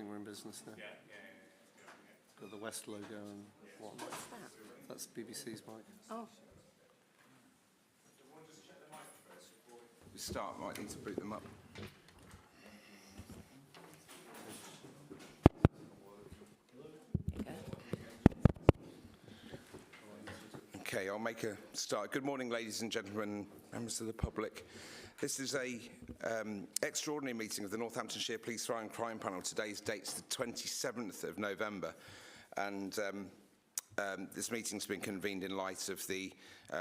we're in business now. It's got the West logo and whatnot. What's that? That's BBC's mic. Oh. We start, might need to boot them up. Okay, I'll make a start. Good morning, ladies and gentlemen, members of the public. This is a extraordinary meeting of the Northamptonshire Police Fire and Crime Panel. Today's date's the 27th of November, and this meeting's been convened in light of the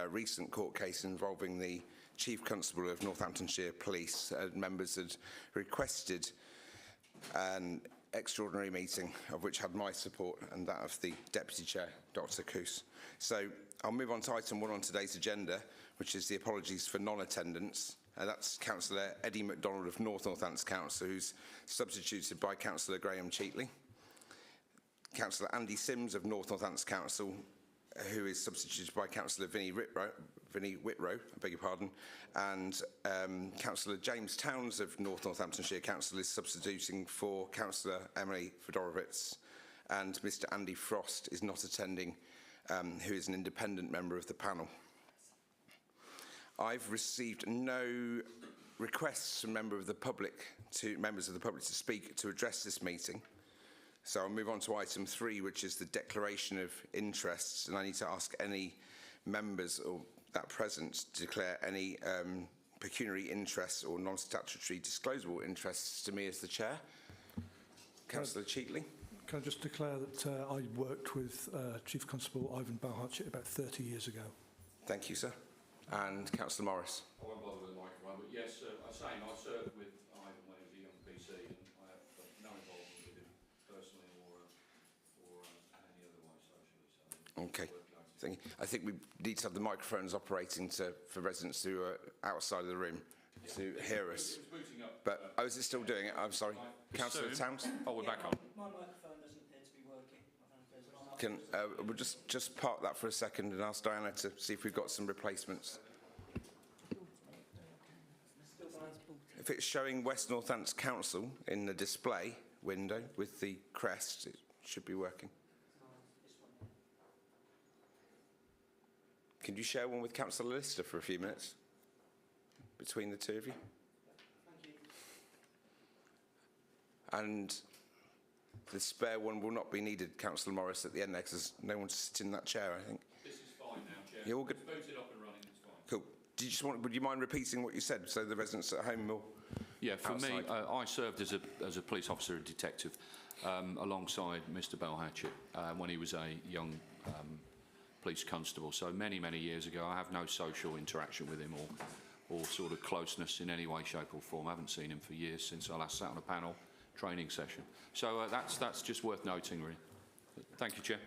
recent court case involving the Chief Constable of Northamptonshire Police. Members had requested an extraordinary meeting, of which had my support and that of the Deputy Chair, Dr. Coos. So I'll move on to item 1 on today's agenda, which is the apologies for non-attendance. That's Councillor Eddie MacDonald of North Northants Council, who's substituted by Councillor Graham Cheatley. Councillor Andy Sims of North Northants Council, who is substituted by Councillor Vinnie Whitrow, I beg your pardon, and Councillor James Towns of North Northamptonshire Council is substituting for Councillor Emily Fedorovitz, and Mr Andy Frost is not attending, who is an independent member of the panel. I've received no requests from members of the public to speak to address this meeting. So I'll move on to item 3, which is the declaration of interests, and I need to ask any members or that present to declare any pecuniary interests or non-statutory disclosable interests to me as the chair. Councillor Cheatley. Can I just declare that I worked with Chief Constable Ivan Balhatchit about 30 years ago. Thank you, sir. And Councillor Morris. I won't bother with the microphone, but yes, I served with Ivan when he was a young PC, and I have no involvement with him personally or any other way socially. So okay. Thank you. I think we need to have the microphones operating for residents who are outside of the room to hear us. It was booting up. But, is it still doing it? I'm sorry. Councillor Towns? Oh, we're back on. My microphone doesn't appear to be working. I don't know if there's an on-off. We'll just park that for a second and ask Diana to see if we've got some replacements. If it's showing West Northants Council in the display window with the crest, it should be working. Can you share one with Councillor Lister for a few minutes between the two of you? Thank you. And the spare one will not be needed, Councillor Morris, at the end there, because there's no one to sit in that chair, I think. This is fine now, Chair. You're all good? It's booted up and running, it's fine. Cool. Would you mind repeating what you said so the residents at home will? Yeah, for outside? me, I served as a police officer and detective alongside Mr Balhatchit when he was a young police constable. So many, many years ago. I have no social interaction with him or sort of closeness in any way, shape or form. I haven't seen him for years since I last sat on a panel training session. So that's just worth noting, really. Thank you, Chair.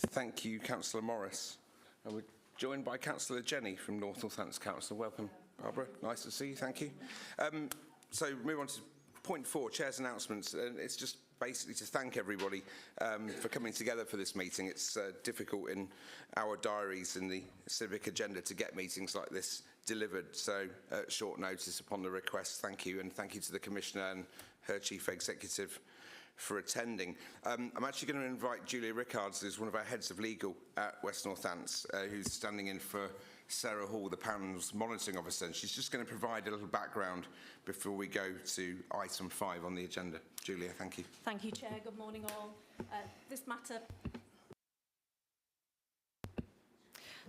Thank you, Councillor Morris. And we're joined by Councillor Jenny from North Northants Council. Welcome, Barbara. Nice to see you. Thank you. So move on to point 4, Chair's announcements. And it's just basically to thank everybody for coming together for this meeting. It's difficult in our diaries and the civic agenda to get meetings like this delivered. So at short notice upon the request, thank you. And thank you to the Commissioner and her Chief Executive for attending. I'm actually going to invite Julia Rickards, who's one of our heads of legal at West Northants, who's standing in for Sarah Hall, the panel's monitoring officer, and she's just going to provide a little background before we go to item 5 on the agenda. Julia, thank you. Thank you, Chair. Good morning, all.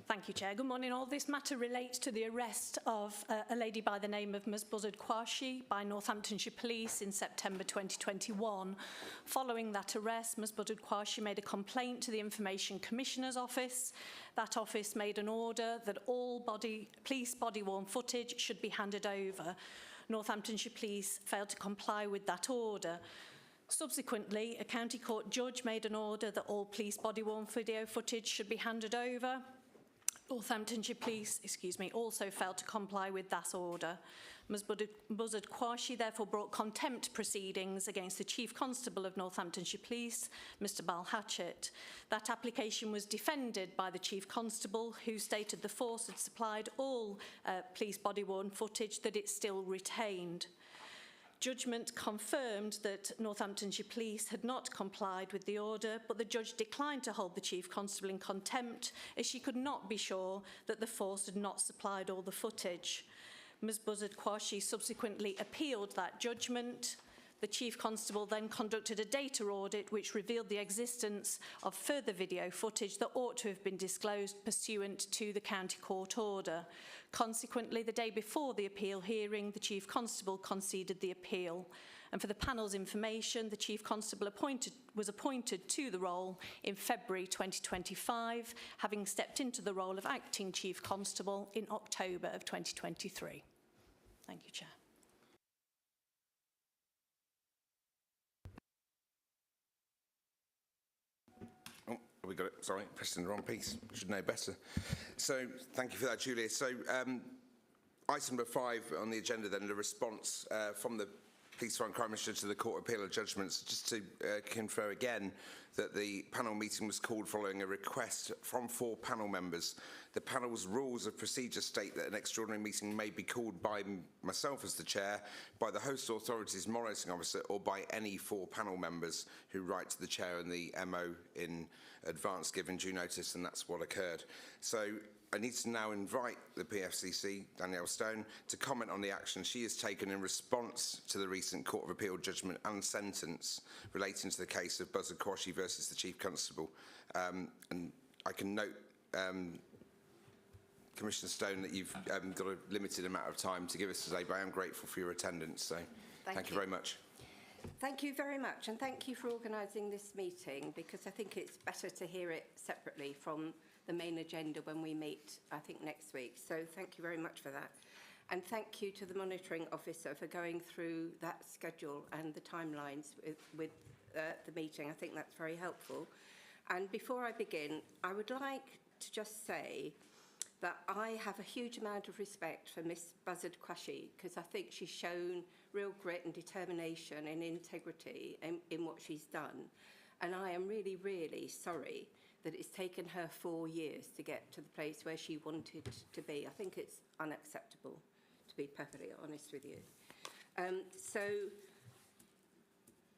Thank you, Chair. Good morning, all. This matter relates to the arrest of a lady by the name of Ms Buzzard Quashie by Northamptonshire Police in September 2021. Following that arrest, Ms Buzzard Quashie made a complaint to the Information Commissioner's Office. That office made an order that all police body-worn footage should be handed over. Northamptonshire Police failed to comply with that order. Subsequently, a county court judge made an order that all police body-worn video footage should be handed over. Northamptonshire Police, also failed to comply with that order. Ms Buzzard Quashie therefore brought contempt proceedings against the Chief Constable of Northamptonshire Police, Mr Balhatchit. That application was defended by the Chief Constable, who stated the force had supplied all police body-worn footage that it still retained. Judgment confirmed that Northamptonshire Police had not complied with the order, but the judge declined to hold the Chief Constable in contempt as she could not be sure that the force had not supplied all the footage. Ms Buzzard-Quashie subsequently appealed that judgment. The Chief Constable then conducted a data audit which revealed the existence of further video footage that ought to have been disclosed pursuant to the County Court order. Consequently, the day before the appeal hearing, the Chief Constable conceded the appeal. And for the panel's information, the Chief Constable was appointed to the role in February 2025, having stepped into the role of Acting Chief Constable in October of 2023. Thank you, Chair. We got it, sorry, pressed in the wrong piece. Should know better. So, thank you for that, Julia. So, item number 5 on the agenda then, the response from the Police Fire and Crime Minister to the Court of Appeal of Judgments. Just to confirm again that the panel meeting was called following a request from 4 panel members. The panel's rules of procedure state that an extraordinary meeting may be called by myself as the chair, by the host authority's monitoring officer, or by any 4 panel members who write to the chair and the MO in advance, given due notice, and that's what occurred. So I need to now invite the PFCC, Danielle Stone, to comment on the action she has taken in response to the recent Court of Appeal judgment and sentence relating to the case of Buzzard-Quashie versus the Chief Constable. And I can note, Commissioner Stone, that you've got a limited amount of time to give us today, but I am grateful for your attendance, so thank you very much. Thank you very much, and thank you for organising this meeting, because I think it's better to hear it separately from the main agenda when we meet, I think, next week. So thank you very much for that. And thank you to the monitoring officer for going through that schedule and the timelines with the meeting. I think that's very helpful. And before I begin, I would like to just say that I have a huge amount of respect for Miss Buzzard-Quashie, because I think she's shown real grit and determination and integrity in what she's done. And I am really, really sorry that it's taken her 4 years to get to the place where she wanted to be. I think it's unacceptable, to be perfectly honest with you. So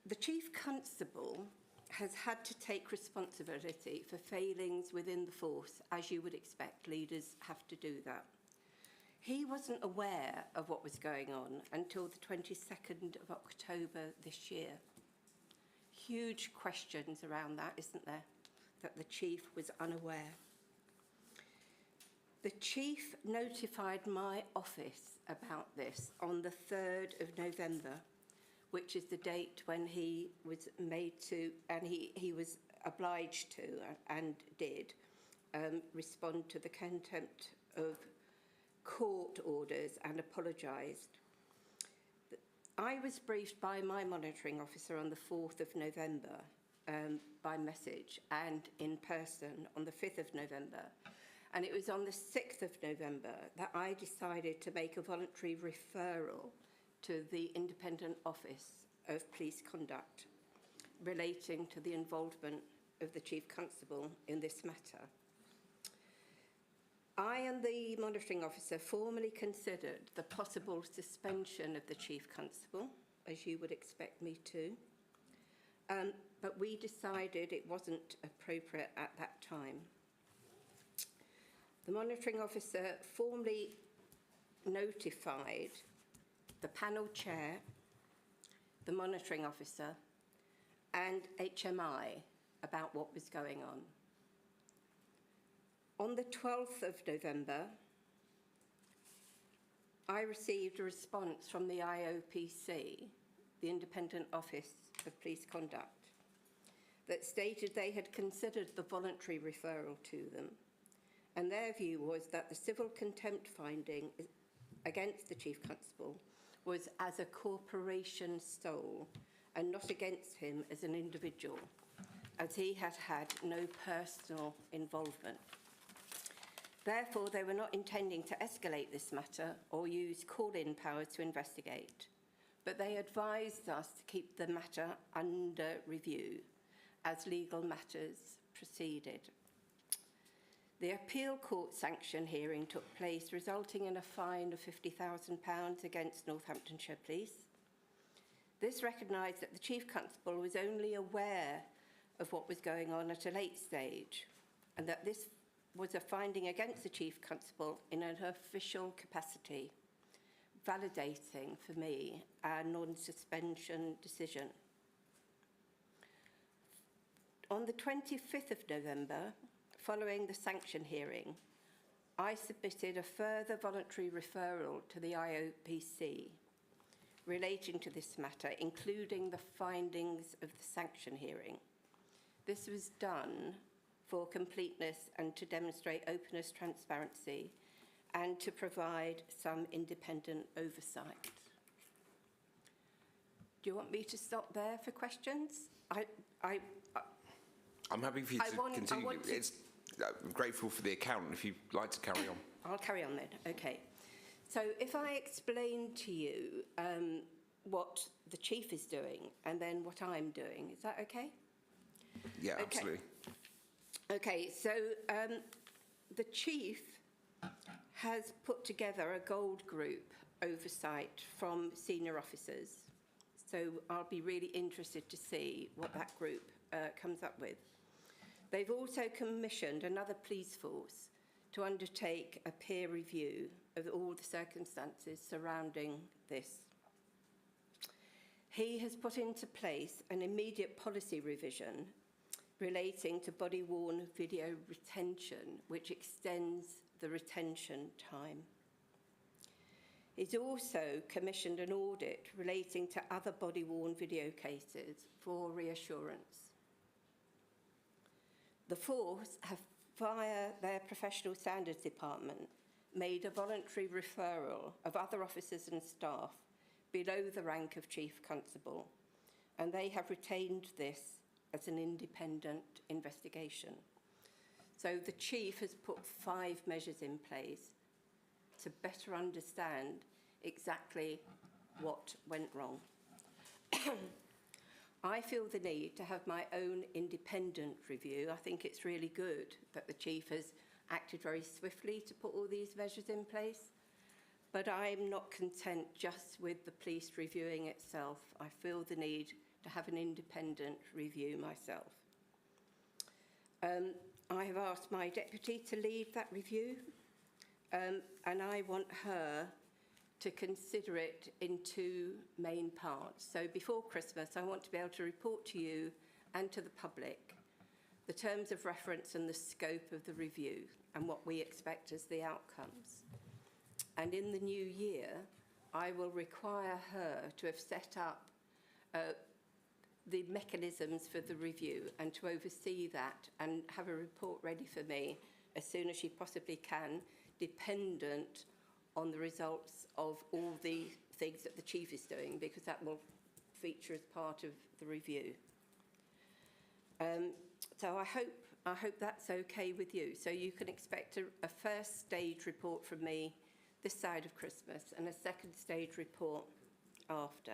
the Chief Constable has had to take responsibility for failings within the force, as you would expect. Leaders have to do that. He wasn't aware of what was going on until the 22nd of October this year. Huge questions around that, isn't there? That the Chief was unaware. The Chief notified my office about this on the 3rd of November, which is the date when he was made to, and he was obliged to, and did, respond to the contempt of court orders and apologised. I was briefed by my monitoring officer on the 4th of November by message and in person on the 5th of November. And it was on the 6th of November that I decided to make a voluntary referral to the Independent Office of Police Conduct relating to the involvement of the Chief Constable in this matter. I and the monitoring officer formally considered the possible suspension of the Chief Constable, as you would expect me to, but we decided it wasn't appropriate at that time. The monitoring officer formally notified the panel chair, the monitoring officer, and HMI about what was going on. On the 12th of November, I received a response from the IOPC, the Independent Office of Police Conduct, that stated they had considered the voluntary referral to them, and their view was that the civil contempt finding against the Chief Constable was as a corporation sole and not against him as an individual, as he had had no personal involvement. Therefore, they were not intending to escalate this matter or use call-in powers to investigate, but they advised us to keep the matter under review as legal matters proceeded. The appeal court sanction hearing took place, resulting in a fine of £50,000 against Northamptonshire Police, This recognised that the Chief Constable was only aware of what was going on at a late stage, and that this was a finding against the Chief Constable in an official capacity, validating for me our non-suspension decision. On the 25th of November, following the sanction hearing, I submitted a further voluntary referral to the IOPC relating to this matter, including the findings of the sanction hearing. This was done for completeness and to demonstrate openness, transparency, and to provide some independent oversight. Do you want me to stop there for questions? I'm happy for you to continue. I'm grateful for the account, if you'd like to carry on. I'll carry on then, okay. So if I explain to you what the Chief is doing and then what I'm doing, is that okay? Yeah, Okay. absolutely. Okay, so the Chief has put together a gold group oversight from senior officers. So I'll be really interested to see what that group comes up with. They've also commissioned another police force to undertake a peer review of all the circumstances surrounding this. He has put into place an immediate policy revision relating to body-worn video retention, which extends the retention time. He's also commissioned an audit relating to other body-worn video cases for reassurance. The force have, via their professional standards department, made a voluntary referral of other officers and staff below the rank of Chief Constable, and they have retained this as an independent investigation. So the Chief has put 5 measures in place to better understand exactly what went wrong. I feel the need to have my own independent review. I think it's really good that the Chief has acted very swiftly to put all these measures in place, but I'm not content just with the police reviewing itself. I feel the need to have an independent review myself. I have asked my deputy to lead that review, and I want her to consider it in 2 main parts. So before Christmas, I want to be able to report to you and to the public the terms of reference and the scope of the review and what we expect as the outcomes. And in the new year, I will require her to have set up the mechanisms for the review and to oversee that and have a report ready for me as soon as she possibly can, dependent on the results of all the things that the Chief is doing, because that will feature as part of the review. So I hope that's okay with you. So you can expect a first stage report from me this side of Christmas and a second stage report after.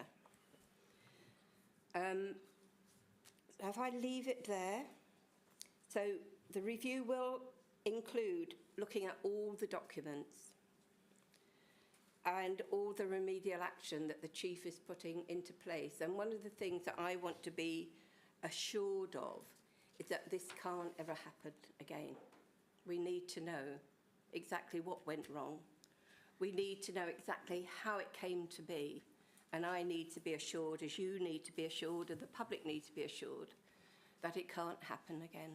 If I leave it there, so the review will include looking at all the documents and all the remedial action that the Chief is putting into place. And one of the things that I want to be assured of is that this can't ever happen again. We need to know exactly what went wrong. We need to know exactly how it came to be. And I need to be assured, as you need to be assured, and the public needs to be assured, that it can't happen again.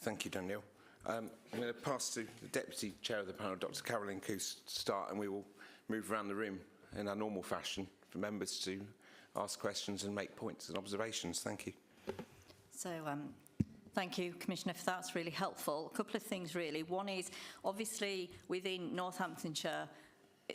Thank you, Danielle. I'm going to pass to the Deputy Chair of the panel, Dr. Caroline Coos, to start, and we will move around the room in our normal fashion for members to ask questions and make points and observations. Thank you. So, thank you, Commissioner, for that. It's really helpful. A couple of things, really. One is, obviously, within Northamptonshire,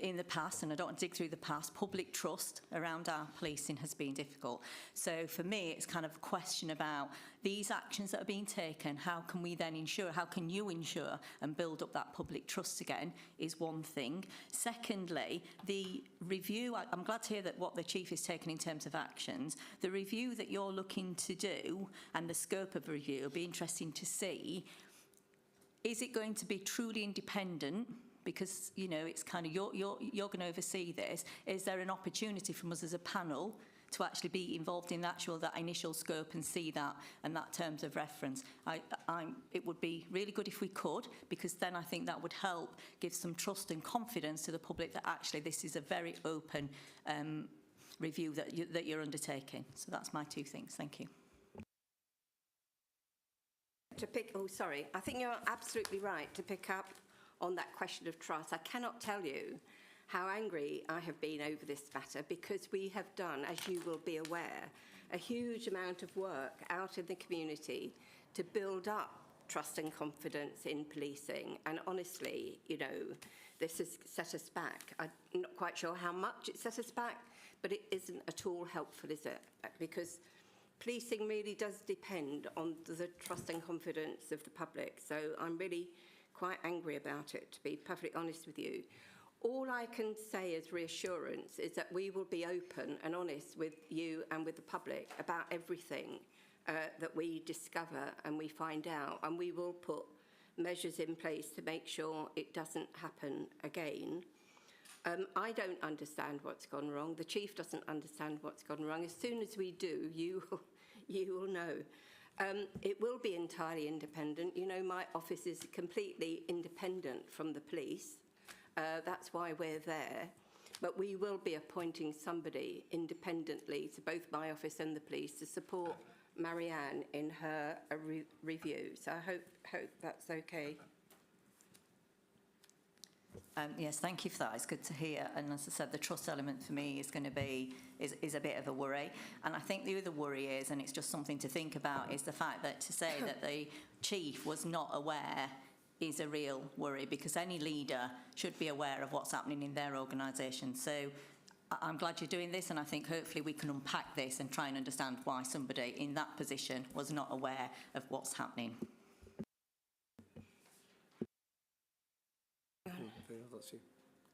in the past, and I don't want to dig through the past, public trust around our policing has been difficult. So for me, it's kind of a question about these actions that are being taken, how can we then ensure, how can you ensure and build up that public trust again is one thing. Secondly, the review, I'm glad to hear that what the Chief is taking in terms of actions, the review that you're looking to do and the scope of the review will be interesting to see. Is it going to be truly independent because, you know, it's kind of, you're going to oversee this. Is there an opportunity from us as a panel to actually be involved in that initial scope and see that and that terms of reference? It would be really good if we could, because then I think that would help give some trust and confidence to the public that actually this is a very open review that you're undertaking. So that's my two things. Thank you. I think you're absolutely right to pick up on that question of trust. I cannot tell you how angry I have been over this matter, because we have done, as you will be aware, a huge amount of work out in the community to build up trust and confidence in policing. And honestly, you know, this has set us back. I'm not quite sure how much it set us back, but it isn't at all helpful, is it? Because policing really does depend on the trust and confidence of the public. So I'm really quite angry about it, to be perfectly honest with you. All I can say as reassurance is that we will be open and honest with you and with the public about everything that we discover and we find out, and we will put measures in place to make sure it doesn't happen again. I don't understand what's gone wrong. The Chief doesn't understand what's gone wrong. As soon as we do, you will know. It will be entirely independent. You know, my office is completely independent from the police. That's why we're there. But we will be appointing somebody independently to both my office and the police to support Marianne in her review. So I hope that's okay. Yes, thank you for that. It's good to hear. And as I said, the trust element for me is going to be is a bit of a worry. And I think the other worry is, and it's just something to think about, is the fact that to say that the Chief was not aware is a real worry, because any leader should be aware of what's happening in their organisation. So I'm glad you're doing this, and I think hopefully we can unpack this and try and understand why somebody in that position was not aware of what's happening.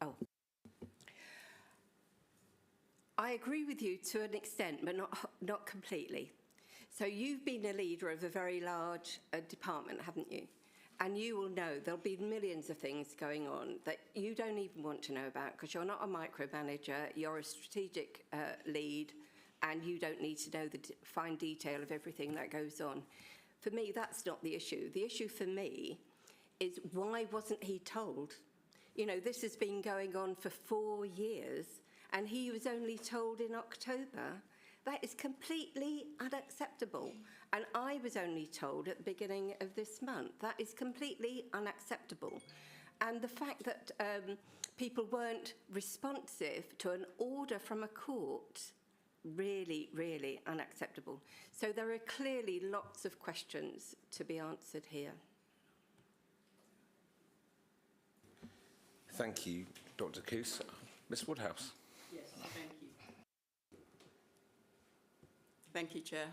Oh. I agree with you to an extent, but not completely. So you've been a leader of a very large department, haven't you? And you will know there'll be millions of things going on that you don't even want to know about, because you're not a micromanager, you're a strategic lead, and you don't need to know the fine detail of everything that goes on. For me, that's not the issue. The issue for me is, why wasn't he told? You know, this has been going on for 4 years, and he was only told in October. That is completely unacceptable. And I was only told at the beginning of this month. That is completely unacceptable. And the fact that people weren't responsive to an order from a court, really, really unacceptable. So there are clearly lots of questions to be answered here. Thank you, Dr. Coos. Ms Woodhouse. Yes, thank you. Thank you, Chair.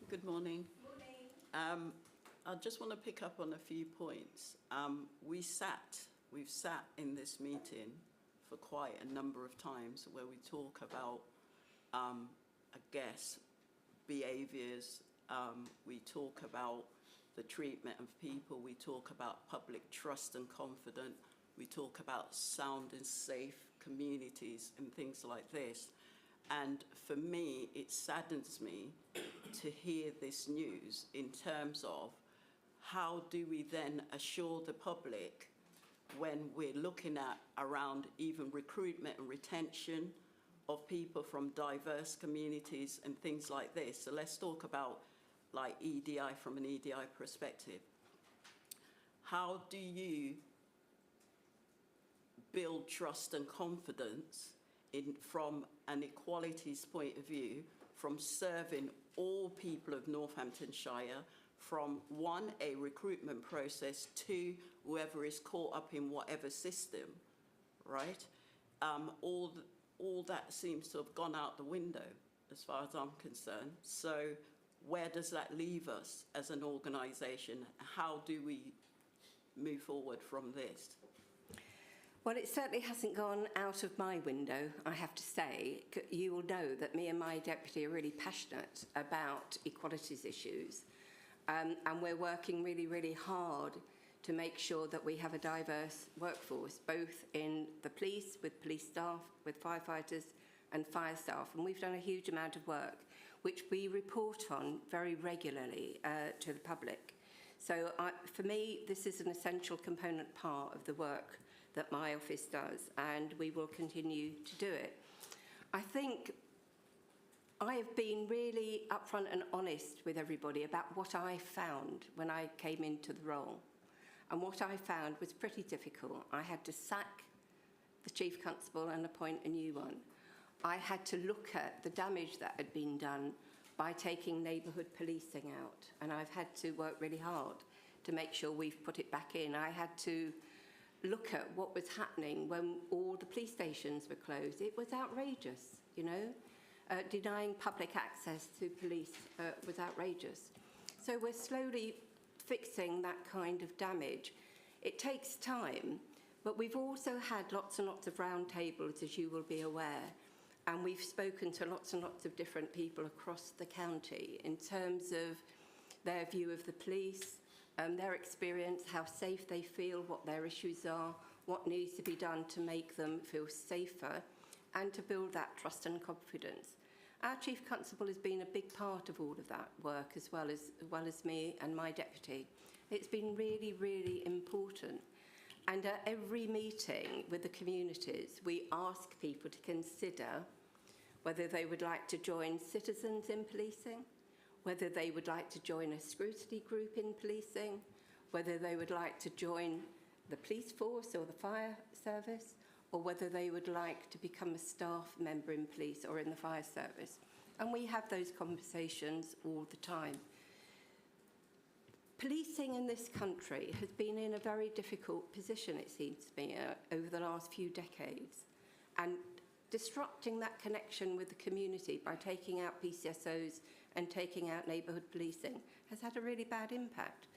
Good morning. Morning. I just want to pick up on a few points. We've sat in this meeting for quite a number of times where we talk about, I guess, behaviours. We talk about the treatment of people. We talk about public trust and confidence. We talk about sound and safe communities and things like this. And for me, it saddens me to hear this news in terms of how do we then assure the public when we're looking at around even recruitment and retention of people from diverse communities and things like this. So let's talk about like EDI from an EDI perspective. How do you build trust and confidence from an equalities point of view, from serving all people of Northamptonshire, from one, a recruitment process, two, whoever is caught up in whatever system, right? All that seems to have gone out the window as far as I'm concerned. So where does that leave us as an organisation? How do we move forward from this? Well, it certainly hasn't gone out of my window, I have to say. You will know that me and my deputy are really passionate about equalities issues, and we're working really, really hard to make sure that we have a diverse workforce, both in the police, with police staff, with firefighters and fire staff. And we've done a huge amount of work, which we report on very regularly to the public. So for me, this is an essential component part of the work that my office does, and we will continue to do it. I think I have been really upfront and honest with everybody about what I found when I came into the role. And what I found was pretty difficult. I had to sack the Chief Constable and appoint a new one. I had to look at the damage that had been done by taking neighbourhood policing out. And I've had to work really hard to make sure we've put it back in. I had to look at what was happening when all the police stations were closed. It was outrageous, you know. Denying public access to police was outrageous. So we're slowly fixing that kind of damage. It takes time, but we've also had lots and lots of round tables, as you will be aware, and we've spoken to lots and lots of different people across the county in terms of their view of the police, their experience, how safe they feel, what their issues are, what needs to be done to make them feel safer, and to build that trust and confidence. Our Chief Constable has been a big part of all of that work, as well as me and my deputy. It's been really, really important. And at every meeting with the communities, we ask people to consider whether they would like to join citizens in policing, whether they would like to join a scrutiny group in policing, whether they would like to join the police force or the fire service, or whether they would like to become a staff member in police or in the fire service. And we have those conversations all the time. Policing in this country has been in a very difficult position, it seems to me, over the last few decades. And disrupting that connection with the community by taking out PCSOs and taking out neighbourhood policing has had a really bad impact.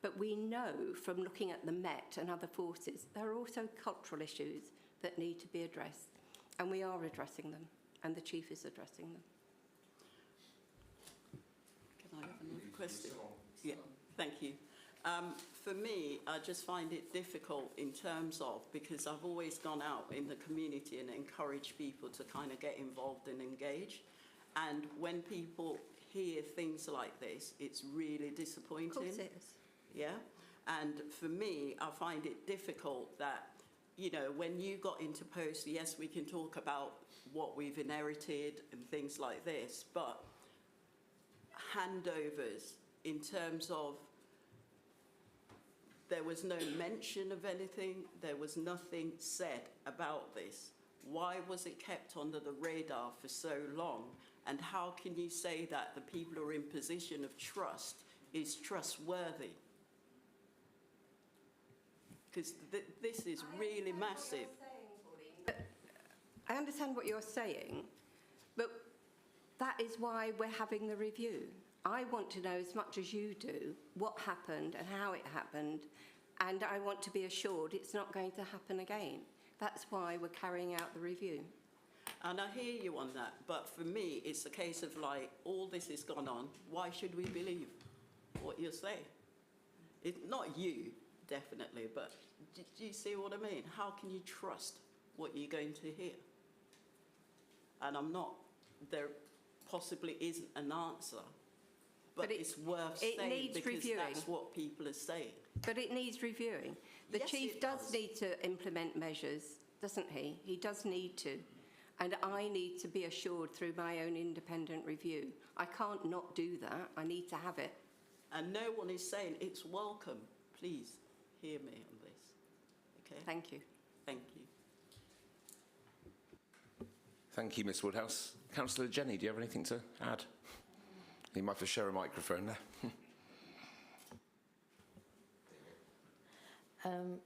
But we know from looking at the Met and other forces, there are also cultural issues that need to be addressed, and we are addressing them, and the Chief is addressing them. Can I have another question? Yeah, thank you. For me, I just find it difficult in terms of, because I've always gone out in the community and encouraged people to kind of get involved and engage. And when people hear things like this, it's really disappointing. Of course it is. Yeah? And for me, I find it difficult that, you know, when you got into post, yes, we can talk about what we've inherited and things like this, but handovers in terms of there was no mention of anything, there was nothing said about this. Why was it kept under the radar for so long? And how can you say that the people who are in position of trust is trustworthy? Because this is really massive. I understand what you're saying, but that is why we're having the review. I want to know as much as you do what happened and how it happened, and I want to be assured it's not going to happen again. That's why we're carrying out the review. And I hear you on that, but for me, it's a case of like, all this has gone on, why should we believe what you say? It's not you, definitely, but do you see what I mean? How can you trust what you're going to hear? And I'm not, there possibly isn't an answer, but it's worth saying because reviewing. That's what people are saying. But it needs reviewing. The Yes, Chief does need to implement measures, doesn't he? He does need to. And I need to be assured through my own independent review. I can't not do that. I need to have it. And no one is saying it's welcome. Please hear me on this. Okay? Thank you. Thank you. Thank you, Ms Woodhouse. Councillor Jenny, do you have anything to add? You might have to share a microphone there.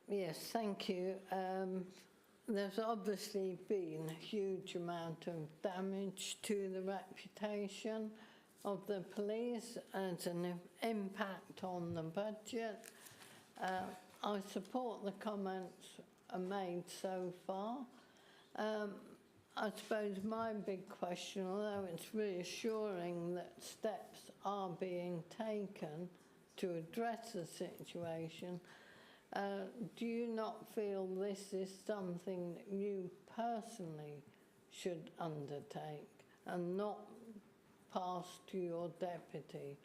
Yes, thank you. There's obviously been a huge amount of damage to the reputation of the police and an impact on the budget. I support the comments made so far. I suppose my big question, although it's reassuring that steps are being taken to address the situation, Do you not feel this is something that you personally should undertake and not pass to your deputy?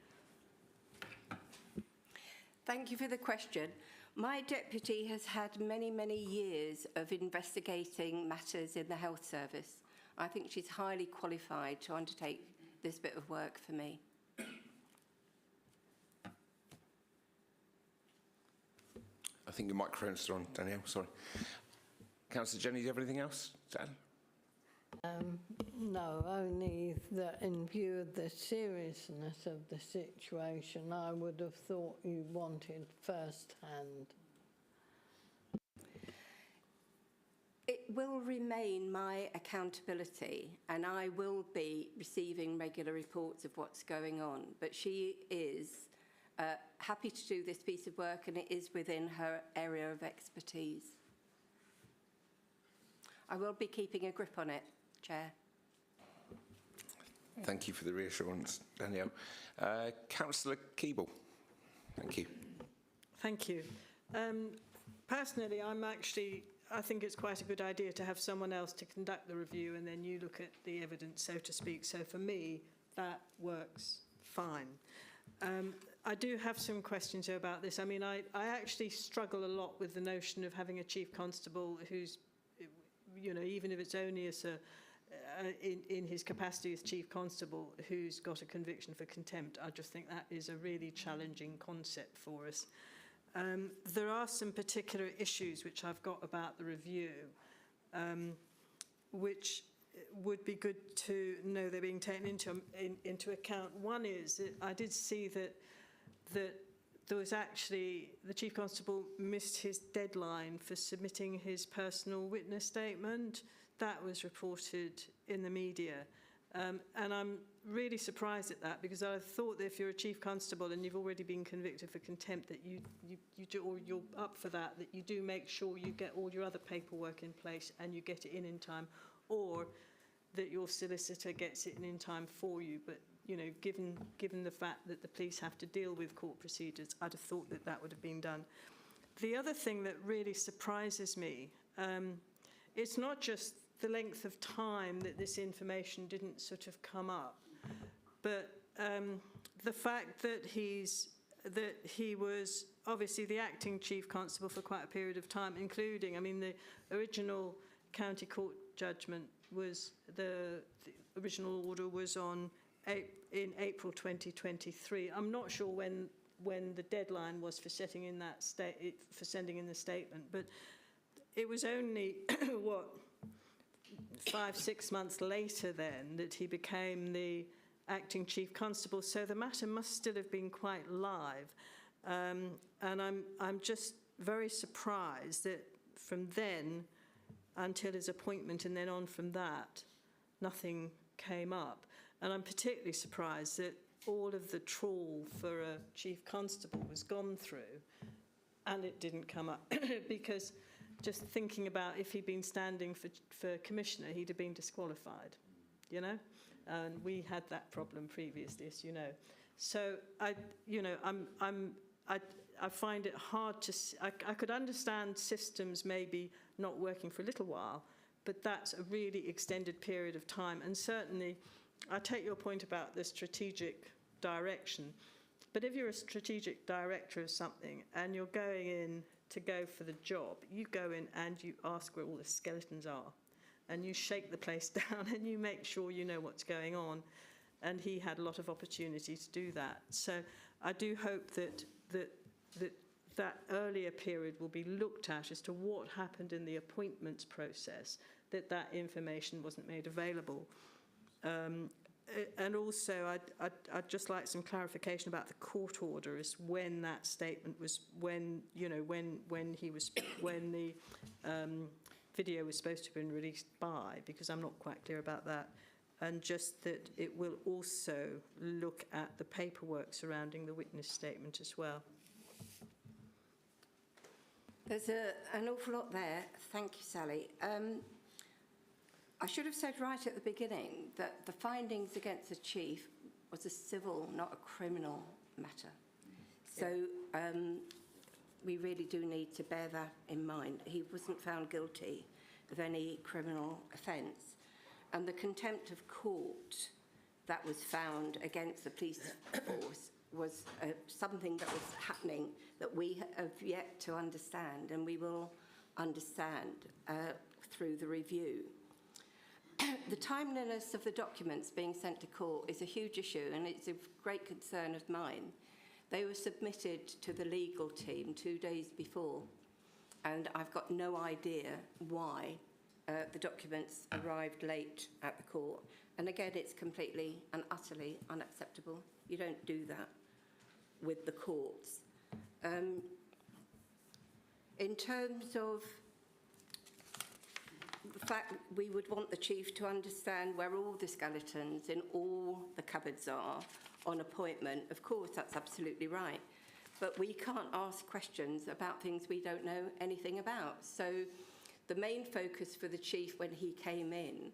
Thank you for the question. My deputy has had many, many years of investigating matters in the health service. I think she's highly qualified to undertake this bit of work for me. I think your microphone's still on, Danielle, sorry. Councillor Jenny, do you have anything else to add? No, only that in view of the seriousness of the situation, I would have thought you wanted first hand. It will remain my accountability, and I will be receiving regular reports of what's going on. But she is happy to do this piece of work, and it is within her area of expertise. I will be keeping a grip on it, Chair. Thank you for the reassurance, Danielle. Councillor Keeble. Thank you. Thank you. Personally, I think it's quite a good idea to have someone else to conduct the review and then you look at the evidence, so to speak. So for me, that works fine. I do have some questions about this. I mean, I actually struggle a lot with the notion of having a chief constable who's, you know, even if it's only as in his capacity as chief constable, who's got a conviction for contempt. I just think that is a really challenging concept for us. There are some particular issues which I've got about the review, which would be good to know they're being taken into account. One is that I did see that there was actually, the Chief Constable missed his deadline for submitting his personal witness statement. That was reported in the media. And I'm really surprised at that, because I thought that if you're a chief constable and you've already been convicted for contempt, that you do, or you're up for that you do make sure you get all your other paperwork in place and you get it in time, or that your solicitor gets it in time for you. But you know, given the fact that the police have to deal with court procedures, I'd have thought that that would have been done. The other thing that really surprises me, it's not just the length of time that this information didn't sort of come up, but the fact that he was obviously the acting chief constable for quite a period of time, including, I mean, the original county court judgment was, the original order was in April 2023. I'm not sure when the deadline was for sending in the statement, but it was only what, 5-6 months later then that he became the acting chief constable. So the matter must still have been quite live, and I'm just very surprised that from then until his appointment and then on from that, nothing came up. And I'm particularly surprised that all of the trawl for a chief constable was gone through and it didn't come up, because just thinking about if he'd been standing for commissioner, he'd have been disqualified, you know? And we had that problem previously, as you know. So I find it hard to, I could understand systems maybe not working for a little while, but that's a really extended period of time. And certainly, I take your point about the strategic direction, but if you're a strategic director of something and you're going in to go for the job, you go in and you ask where all the skeletons are, and you shake the place down and you make sure you know what's going on. And he had a lot of opportunity to do that. So I do hope that earlier period will be looked at as to what happened in the appointments process, that information wasn't made available. And also, I'd just like some clarification about the court order, as when that statement was, when the video was supposed to have been released by, because I'm not quite clear about that. And just that it will also look at the paperwork surrounding the witness statement as well. There's an awful lot there. Thank you, Sally. I should have said right at the beginning that the findings against the chief was a civil, not a criminal matter. So we really do need to bear that in mind. He wasn't found guilty of any criminal offence. And the contempt of court that was found against the police force was something that was happening that we have yet to understand, and we will understand through the review. The timeliness of the documents being sent to court is a huge issue, and it's a great concern of mine. They were submitted to the legal team 2 days before, and I've got no idea why the documents arrived late at the court. And again, it's completely and utterly unacceptable. You don't do that with the courts. In terms of the fact we would want the chief to understand where all the skeletons in all the cupboards are on appointment, of course, that's absolutely right. But we can't ask questions about things we don't know anything about. So the main focus for the chief when he came in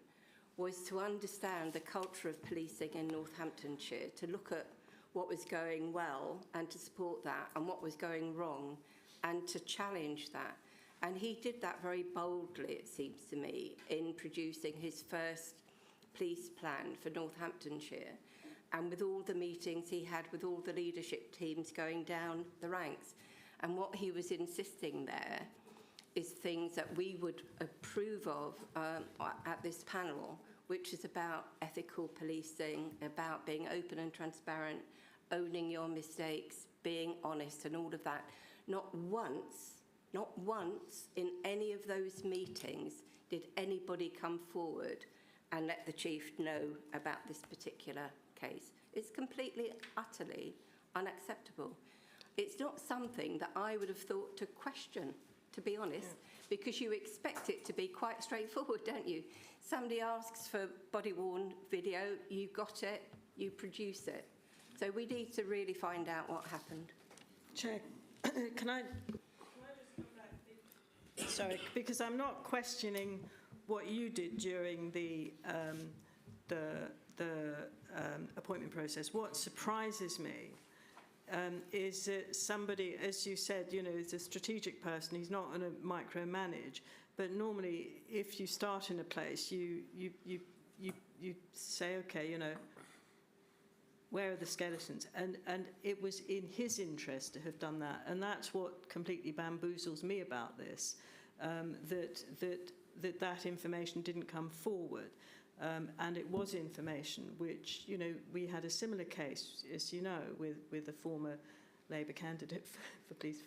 was to understand the culture of policing in Northamptonshire, to look at what was going well and to support that, and what was going wrong and to challenge that. And he did that very boldly, it seems to me, in producing his first police plan for Northamptonshire, and with all the meetings he had with all the leadership teams going down the ranks. And what he was insisting there is things that we would approve of at this panel, which is about ethical policing, about being open and transparent, owning your mistakes, being honest, and all of that. Not once in any of those meetings did anybody come forward and let the chief know about this particular case. It's completely, utterly unacceptable. It's not something that I would have thought to question, to be honest, because you expect it to be quite straightforward, don't you? Somebody asks for body-worn video, you got it, you produce it. So we need to really find out what happened. Chair, can I just come back? Sorry, because I'm not questioning what you did during the appointment process. What surprises me is that somebody, as you said, you know, is a strategic person. He's not going to micromanage. But normally, if you start in a place, you say, okay, you know, where are the skeletons? And it was in his interest to have done that. And that's what completely bamboozles me about this, that information didn't come forward. And it was information which, you know, we had a similar case, as you know, with the former Labour candidate for Police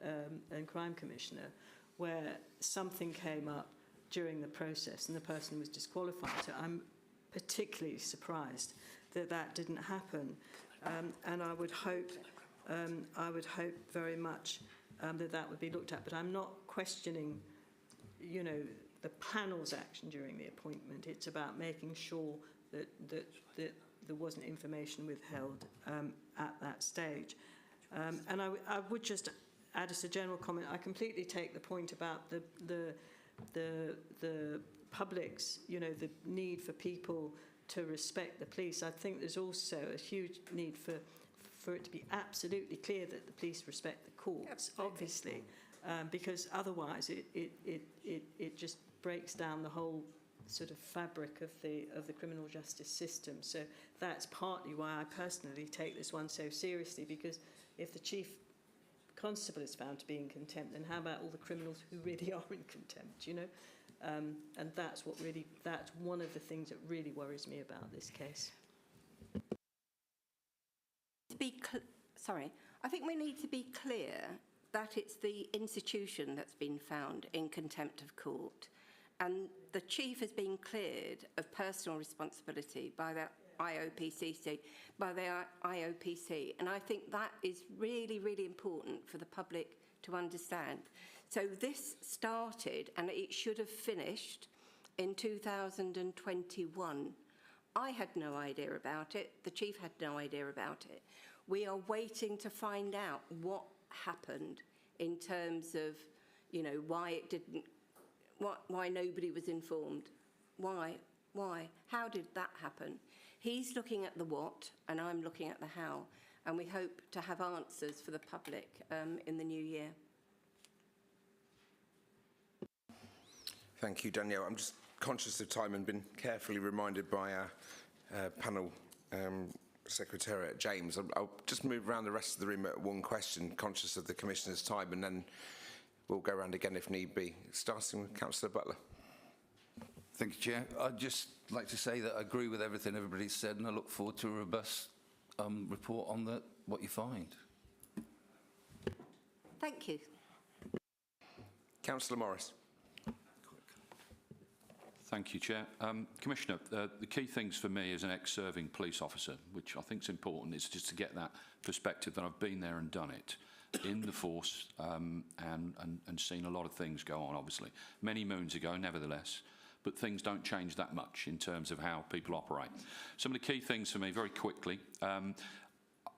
and Crime Commissioner, where something came up during the process and the person was disqualified. So I'm particularly surprised that that didn't happen. And I would hope very much that would be looked at. But I'm not questioning, you know, the panel's action during the appointment. It's about making sure that there wasn't information withheld at that stage. And I would just add as a general comment, I completely take the point about the public's, you know, the need for people to respect the police. I think there's also a huge need for it to be absolutely clear that the police respect the courts, absolutely. Obviously, because otherwise it just breaks down the whole sort of fabric of the criminal justice system. So that's partly why I personally take this one so seriously, because if the chief constable is found to be in contempt, then how about all the criminals who really are in contempt, you know? And that's one of the things that really worries me about this case. I think we need to be clear that it's the institution that's been found in contempt of court, and the chief has been cleared of personal responsibility by the IOPCC, and I think that is really, really important for the public to understand. So this started, and it should have finished in 2021. I had no idea about it. The chief had no idea about it. We are waiting to find out what happened in terms of, you know, why it didn't, why nobody was informed. Why? How did that happen? He's looking at the what, and I'm looking at the how. and we hope to have answers for the public in the new year. Thank you, Danielle. I'm just conscious of time and been carefully reminded by our panel secretariat, James. I'll just move around the rest of the room at one question, conscious of the Commissioner's time, and then we'll go around again if need be, starting with Councillor Butler. Thank you, Chair. I'd just like to say that I agree with everything everybody's said, and I look forward to a robust report on what you find. Thank you. Councillor Morris. Thank you, Chair. Commissioner, the key things for me as an ex-serving police officer, which I think is important, is just to get that perspective that I've been there and done it in the force and seen a lot of things go on, obviously. Many moons ago, nevertheless, but things don't change that much in terms of how people operate. Some of the key things for me, very quickly,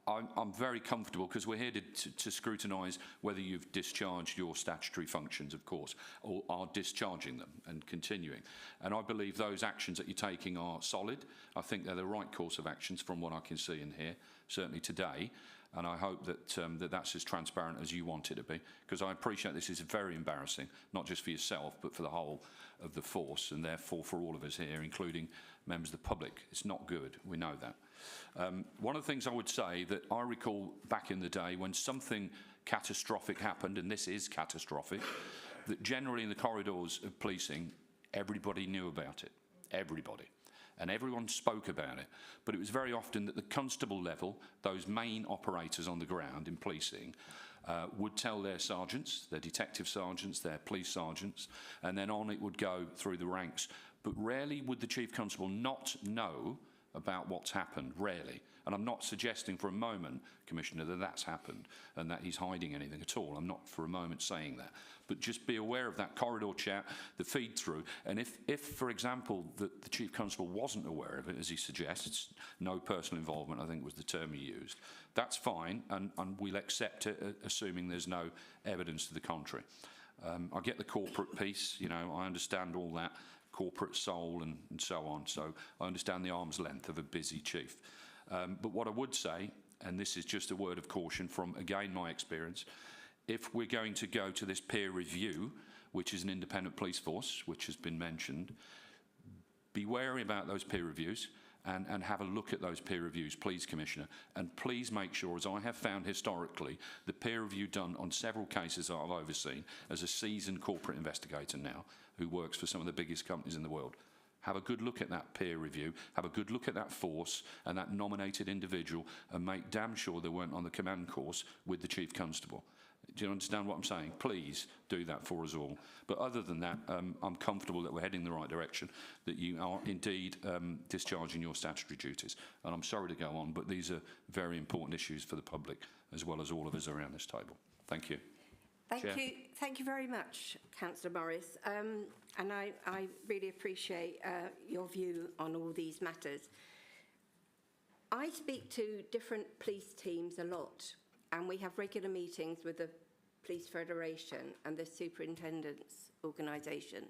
I'm very comfortable because we're here to scrutinise whether you've discharged your statutory functions, of course, or are discharging them and continuing. And I believe those actions that you're taking are solid. I think they're the right course of actions from what I can see in here, certainly today. And I hope that that's as transparent as you want it to be, because I appreciate this is very embarrassing, not just for yourself, but for the whole of the force, and therefore for all of us here, including members of the public. It's not good. We know that. One of the things I would say that I recall back in the day when something catastrophic happened, and this is catastrophic, that generally in the corridors of policing, everybody knew about it. Everybody. And everyone spoke about it. But it was very often that the constable level, those main operators on the ground in policing, would tell their sergeants, their detective sergeants, their police sergeants, and then on it would go through the ranks. But rarely would the chief constable not know about what's happened, rarely. And I'm not suggesting for a moment, Commissioner, that that's happened and that he's hiding anything at all. I'm not for a moment saying that. But just be aware of that corridor chat, the feed through. And if for example, the Chief Constable wasn't aware of it, as he suggests, no personal involvement, I think was the term he used, that's fine, and we'll accept it, assuming there's no evidence to the contrary. I get the corporate piece, you know, I understand all that, corporate soul and so on. So I understand the arm's length of a busy chief. But what I would say, and this is just a word of caution from, again, my experience, if we're going to go to this peer review, which is an independent police force, which has been mentioned, be wary about those peer reviews and have a look at those peer reviews, please, Commissioner. And please make sure, as I have found historically, the peer review done on several cases that I've overseen as a seasoned corporate investigator now, who works for some of the biggest companies in the world. Have a good look at that peer review, have a good look at that force and that nominated individual, and make damn sure they weren't on the command course with the Chief Constable. Do you understand what I'm saying? Please do that for us all. But other than that, I'm comfortable that we're heading in the right direction, that you are indeed discharging your statutory duties. And I'm sorry to go on, but these are very important issues for the public, as well as all of us around this table. Thank you. Thank you very much, Councillor Morris. And I really appreciate your view on all these matters. I speak to different police teams a lot, and we have regular meetings with the Police Federation and the Superintendent's Organisation.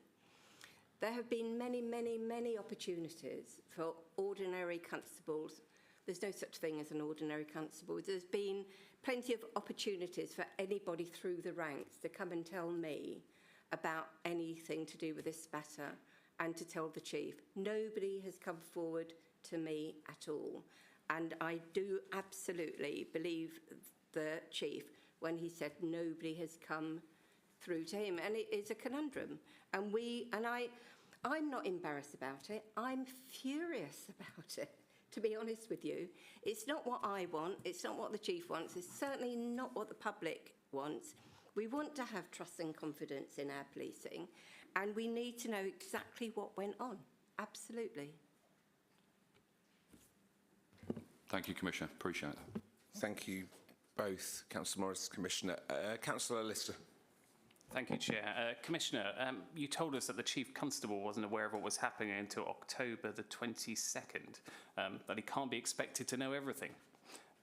There have been many, many, many opportunities for ordinary constables. There's no such thing as an ordinary constable. There's been plenty of opportunities for anybody through the ranks to come and tell me about anything to do with this matter and to tell the chief. Nobody has come forward to me at all. And I do absolutely believe the chief when he said nobody has come through to him. And it is a conundrum. And I'm not embarrassed about it. I'm furious about it, to be honest with you. It's not what I want. It's not what the chief wants. It's certainly not what the public wants. We want to have trust and confidence in our policing, and we need to know exactly what went on. Absolutely. Thank you, Commissioner. Appreciate that. Thank you both, Councillor Morris, Commissioner. Councillor Lister. Thank you, Chair. Commissioner, you told us that the Chief Constable wasn't aware of what was happening until October the 22nd, that he can't be expected to know everything.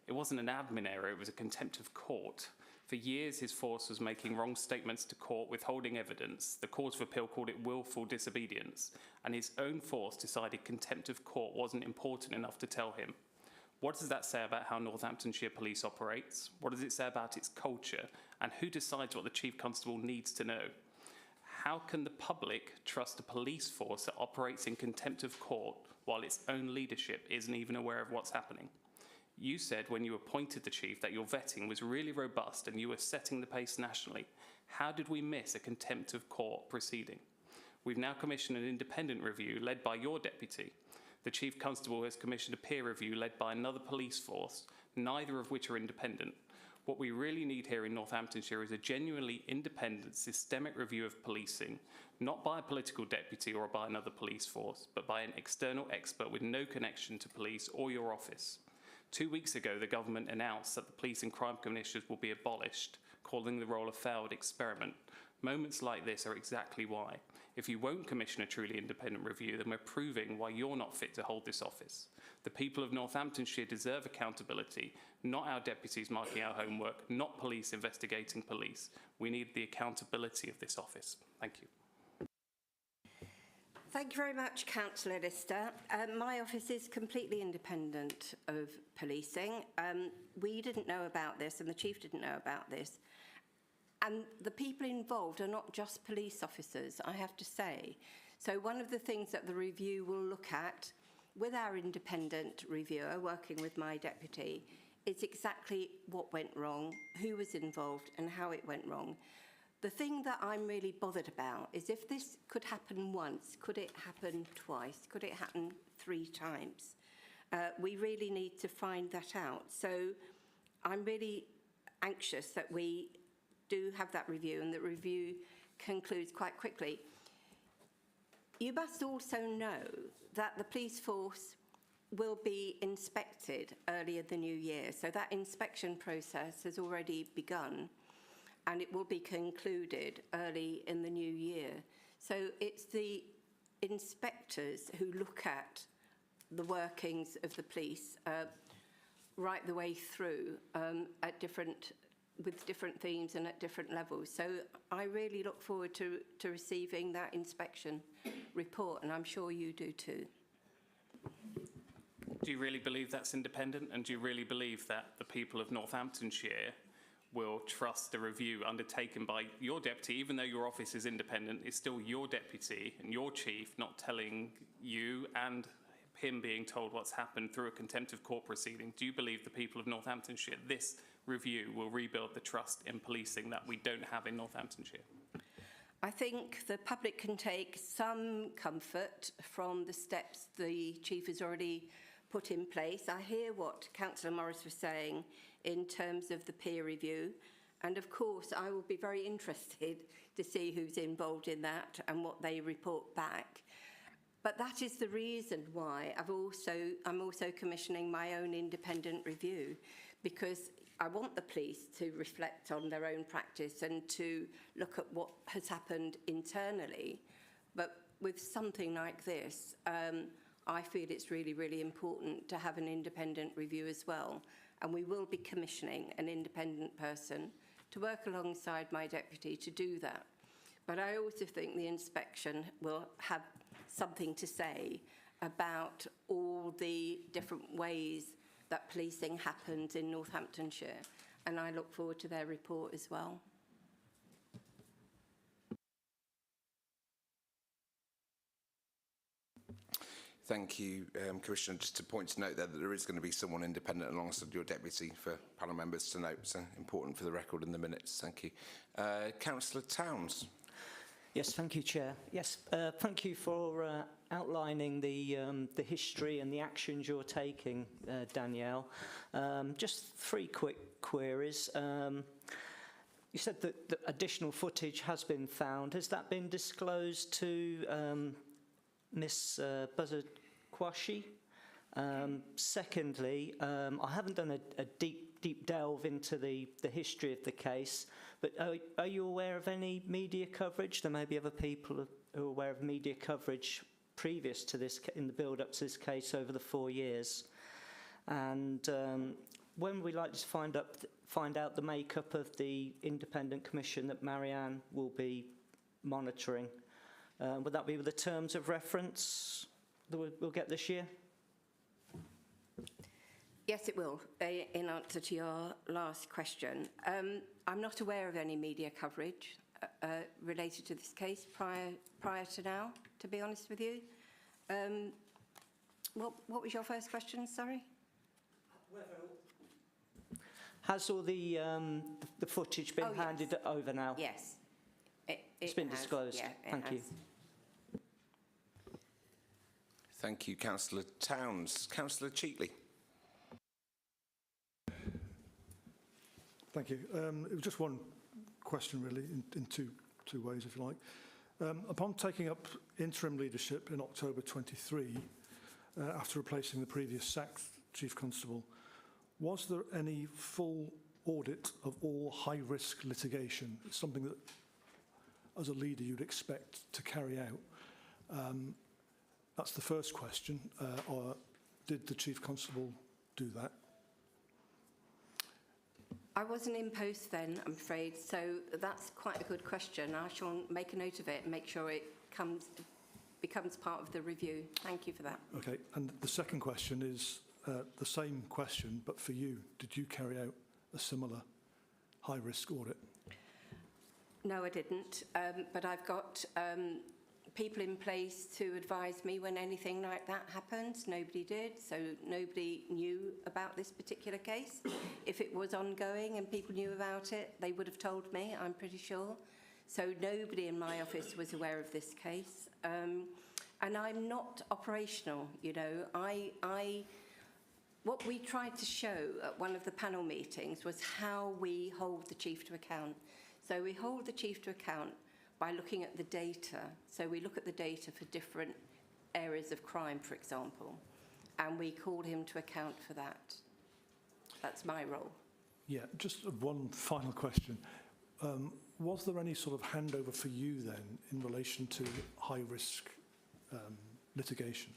It wasn't an admin error, it was a contempt of court. For years, his force was making wrong statements to court, withholding evidence. The Court of Appeal called it willful disobedience, and his own force decided contempt of court wasn't important enough to tell him. What does that say about how Northamptonshire Police operates? What does it say about its culture? And who decides what the Chief Constable needs to know? How can the public trust a police force that operates in contempt of court while its own leadership isn't even aware of what's happening? You said when you appointed the chief that your vetting was really robust and you were setting the pace nationally. How did we miss a contempt of court proceeding? We've now commissioned an independent review led by your deputy. The Chief Constable has commissioned a peer review led by another police force, neither of which are independent. What we really need here in Northamptonshire is a genuinely independent, systemic review of policing, not by a political deputy or by another police force, but by an external expert with no connection to police or your office. 2 weeks ago, the government announced that the police and crime commissioners will be abolished, calling the role a failed experiment. Moments like this are exactly why. If you won't commission a truly independent review, then we're proving why you're not fit to hold this office. The people of Northamptonshire deserve accountability, not our deputies marking our homework, not police investigating police. We need the accountability of this office. Thank you. Thank you very much, Councillor Lister. My office is completely independent of policing. We didn't know about this, and the Chief didn't know about this. And the people involved are not just police officers, I have to say. So one of the things that the review will look at with our independent reviewer, working with my deputy, is exactly what went wrong, who was involved, and how it went wrong. The thing that I'm really bothered about is if this could happen once, could it happen twice? Could it happen 3 times? We really need to find that out. So I'm really anxious that we do have that review and the review concludes quite quickly. You must also know that the police force will be inspected early in the new year. So that inspection process has already begun and it will be concluded early in the new year. So it's the inspectors who look at the workings of the police right the way through with different themes and at different levels. So I really look forward to receiving that inspection report, and I'm sure you do too. Do you really believe that's independent? And do you really believe that the people of Northamptonshire will trust the review undertaken by your deputy, even though your office is independent, it's still your deputy and your chief not telling you and him being told what's happened through a contempt of court proceeding? Do you believe the people of Northamptonshire, this review will rebuild the trust in policing that we don't have in Northamptonshire? I think the public can take some comfort from the steps the Chief has already put in place. I hear what Councillor Morris was saying in terms of the peer review, and of course I will be very interested to see who's involved in that and what they report back. But that is the reason why I'm also commissioning my own independent review, because I want the police to reflect on their own practice and to look at what has happened internally. But with something like this, I feel it's really, really important to have an independent review as well. And we will be commissioning an independent person to work alongside my deputy to do that. But I also think the inspection will have something to say about all the different ways that policing happens in Northamptonshire, and I look forward to their report as well. Thank you, Commissioner. Just a point to note there that there is going to be someone independent alongside your deputy for panel members to note, so important for the record in the minutes. Thank you. Councillor Towns. Yes, thank you, Chair. Yes, thank you for outlining the history and the actions you're taking, Danielle. Just 3 quick queries. You said that additional footage has been found. Has that been disclosed to Miss Buzzard-Quashie? Secondly, I haven't done a deep delve into the history of the case, but are you aware of any media coverage? There may be other people who are aware of media coverage previous to this, in the build-up to this case over the 4 years. And when we like to find out the makeup of the independent commission that Marianne will be monitoring, would that be with the terms of reference that we'll get this year? Yes, it will, in answer to your last question. I'm not aware of any media coverage related to this case prior to now, to be honest with you. What was your first question, sorry? Has all the footage been handed over now? Yes. It's been disclosed. Yeah, Thank you. Thank you, Councillor Towns. Councillor Cheatley. Thank you. It was just one question, really, in two ways, if you like. Upon taking up interim leadership in October 23, after replacing the previous sacked Chief Constable, was there any full audit of all high-risk litigation, something that, as a leader, you'd expect to carry out? That's the first question. Or did the Chief Constable do that? I wasn't in post then, I'm afraid, so that's quite a good question. I shall make a note of it and make sure it becomes part of the review. Thank you for that. Okay, and the second question is the same question, but for you. Did you carry out a similar high-risk audit? No, I didn't, but I've got people in place to advise me when anything like that happens. Nobody did, so nobody knew about this particular case. If it was ongoing and people knew about it, they would have told me, I'm pretty sure. So nobody in my office was aware of this case. And I'm not operational, you know. What we tried to show at one of the panel meetings was how we hold the chief to account. So we hold the chief to account by looking at the data. So we look at the data for different areas of crime, for example, and we call him to account for that. That's my role. Yeah, just one final question. Was there any sort of handover for you then in relation to high-risk litigation?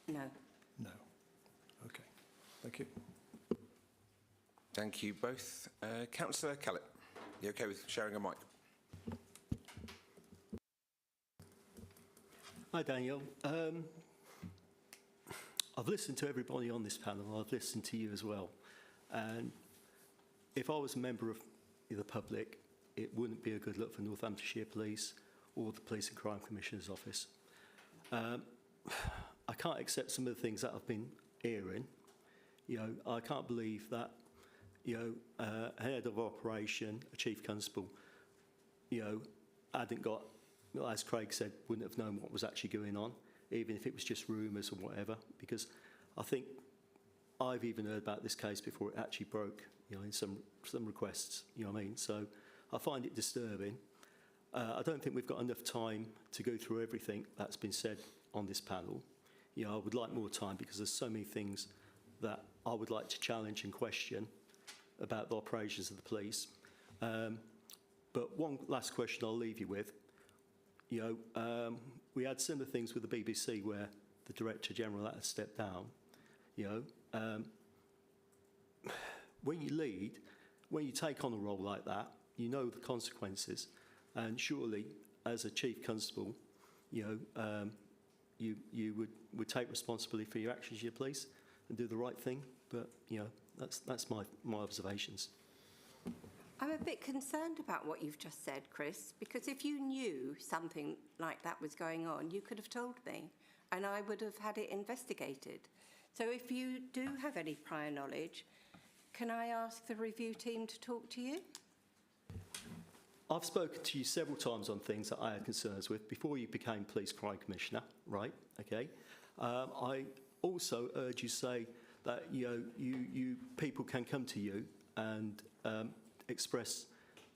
No. No. Okay. Thank you. Thank you both. Councillor Kellett, you okay with sharing a mic? Hi, Daniel. I've listened to everybody on this panel. I've listened to you as well. And if I was a member of the public, it wouldn't be a good look for Northamptonshire Police or the Police and Crime Commissioner's Office. I can't accept some of the things that I've been hearing. You know, I can't believe that, you know, a head of operation, a chief constable, you know, hadn't got, as Craig said, wouldn't have known what was actually going on, even if it was just rumours or whatever, because I think I've even heard about this case before it actually broke, you know, in some requests, you know what I mean? So I find it disturbing. I don't think we've got enough time to go through everything that's been said on this panel. You know, I would like more time because there's so many things that I would like to challenge and question about the operations of the police. But one last question I'll leave you with. You know, we had similar things with the BBC where the Director General had to step down. You know, when you lead, when you take on a role like that, you know the consequences. And surely, as a Chief Constable, you know, you would take responsibility for your actions, your police, and do the right thing. But you know, that's my observations. I'm a bit concerned about what you've just said, Chris, because if you knew something like that was going on, you could have told me, and I would have had it investigated. So if you do have any prior knowledge, can I ask the review team to talk to you? I've spoken to you several times on things that I had concerns with before you became Police Crime Commissioner, right? Okay. I also urge you to say that you people can come to you and express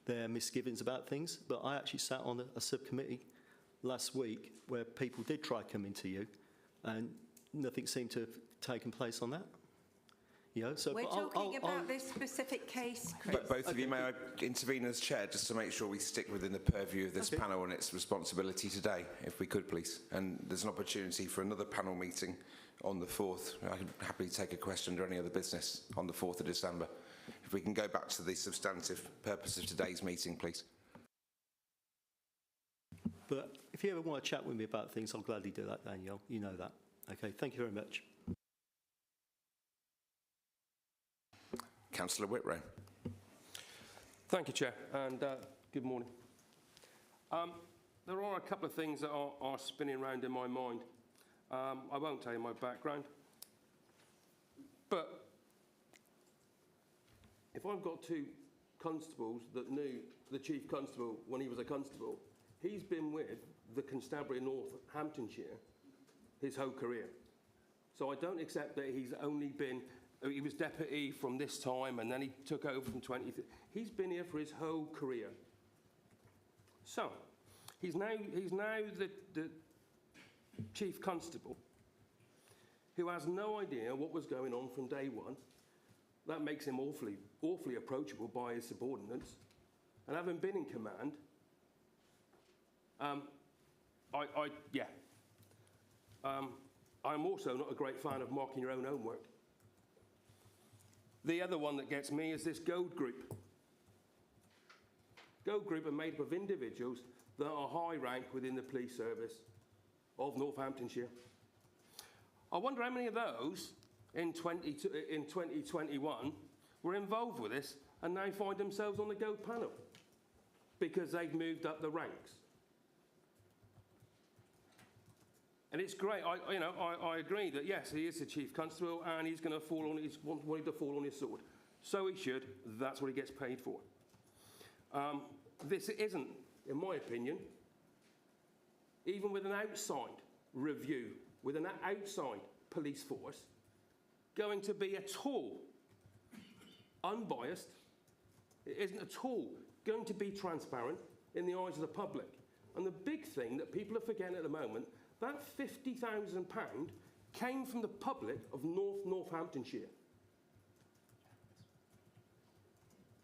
their misgivings about things. But I actually sat on a subcommittee last week where people did try coming to you, and nothing seemed to have taken place on that. You know, so we're talking about this specific case, Chris. But both of you, may I intervene as chair just to make sure we stick within the purview of this panel and its responsibility today, if we could, please. And there's an opportunity for another panel meeting on the 4th. I can happily take a question under any other business on the 4th of December. If we can go back to the substantive purpose of today's meeting, please. But if you ever want to chat with me about things, I'll gladly do that, Danielle. You know that. Okay, thank you very much. Councillor Whitrow. Thank you, Chair, and good morning. There are a couple of things that are spinning around in my mind. I won't tell you my background, but if I've got two constables that knew the Chief Constable when he was a constable, he's been with the Constabulary in Northamptonshire his whole career. So I don't accept that he's only been, he was deputy from this time and then he took over from 20. He's been here for his whole career. So he's now the Chief Constable who has no idea what was going on from day one. That makes him awfully approachable by his subordinates. And having been in command, I'm also not a great fan of marking your own homework. The other one that gets me is this Gold Group. Gold Group are made up of individuals that are high rank within the police service of Northamptonshire. I wonder how many of those in 2021 were involved with this and now find themselves on the Gold panel because they've moved up the ranks. And it's great. I agree that yes, he is the Chief Constable and he's going to fall on his wanting to fall on his sword. So he should. That's what he gets paid for. This isn't, in my opinion, even with an outside review, with an outside police force, going to be at all unbiased. It isn't at all going to be transparent in the eyes of the public. And the big thing that people are forgetting at the moment, that £50,000 came from the public of Northamptonshire.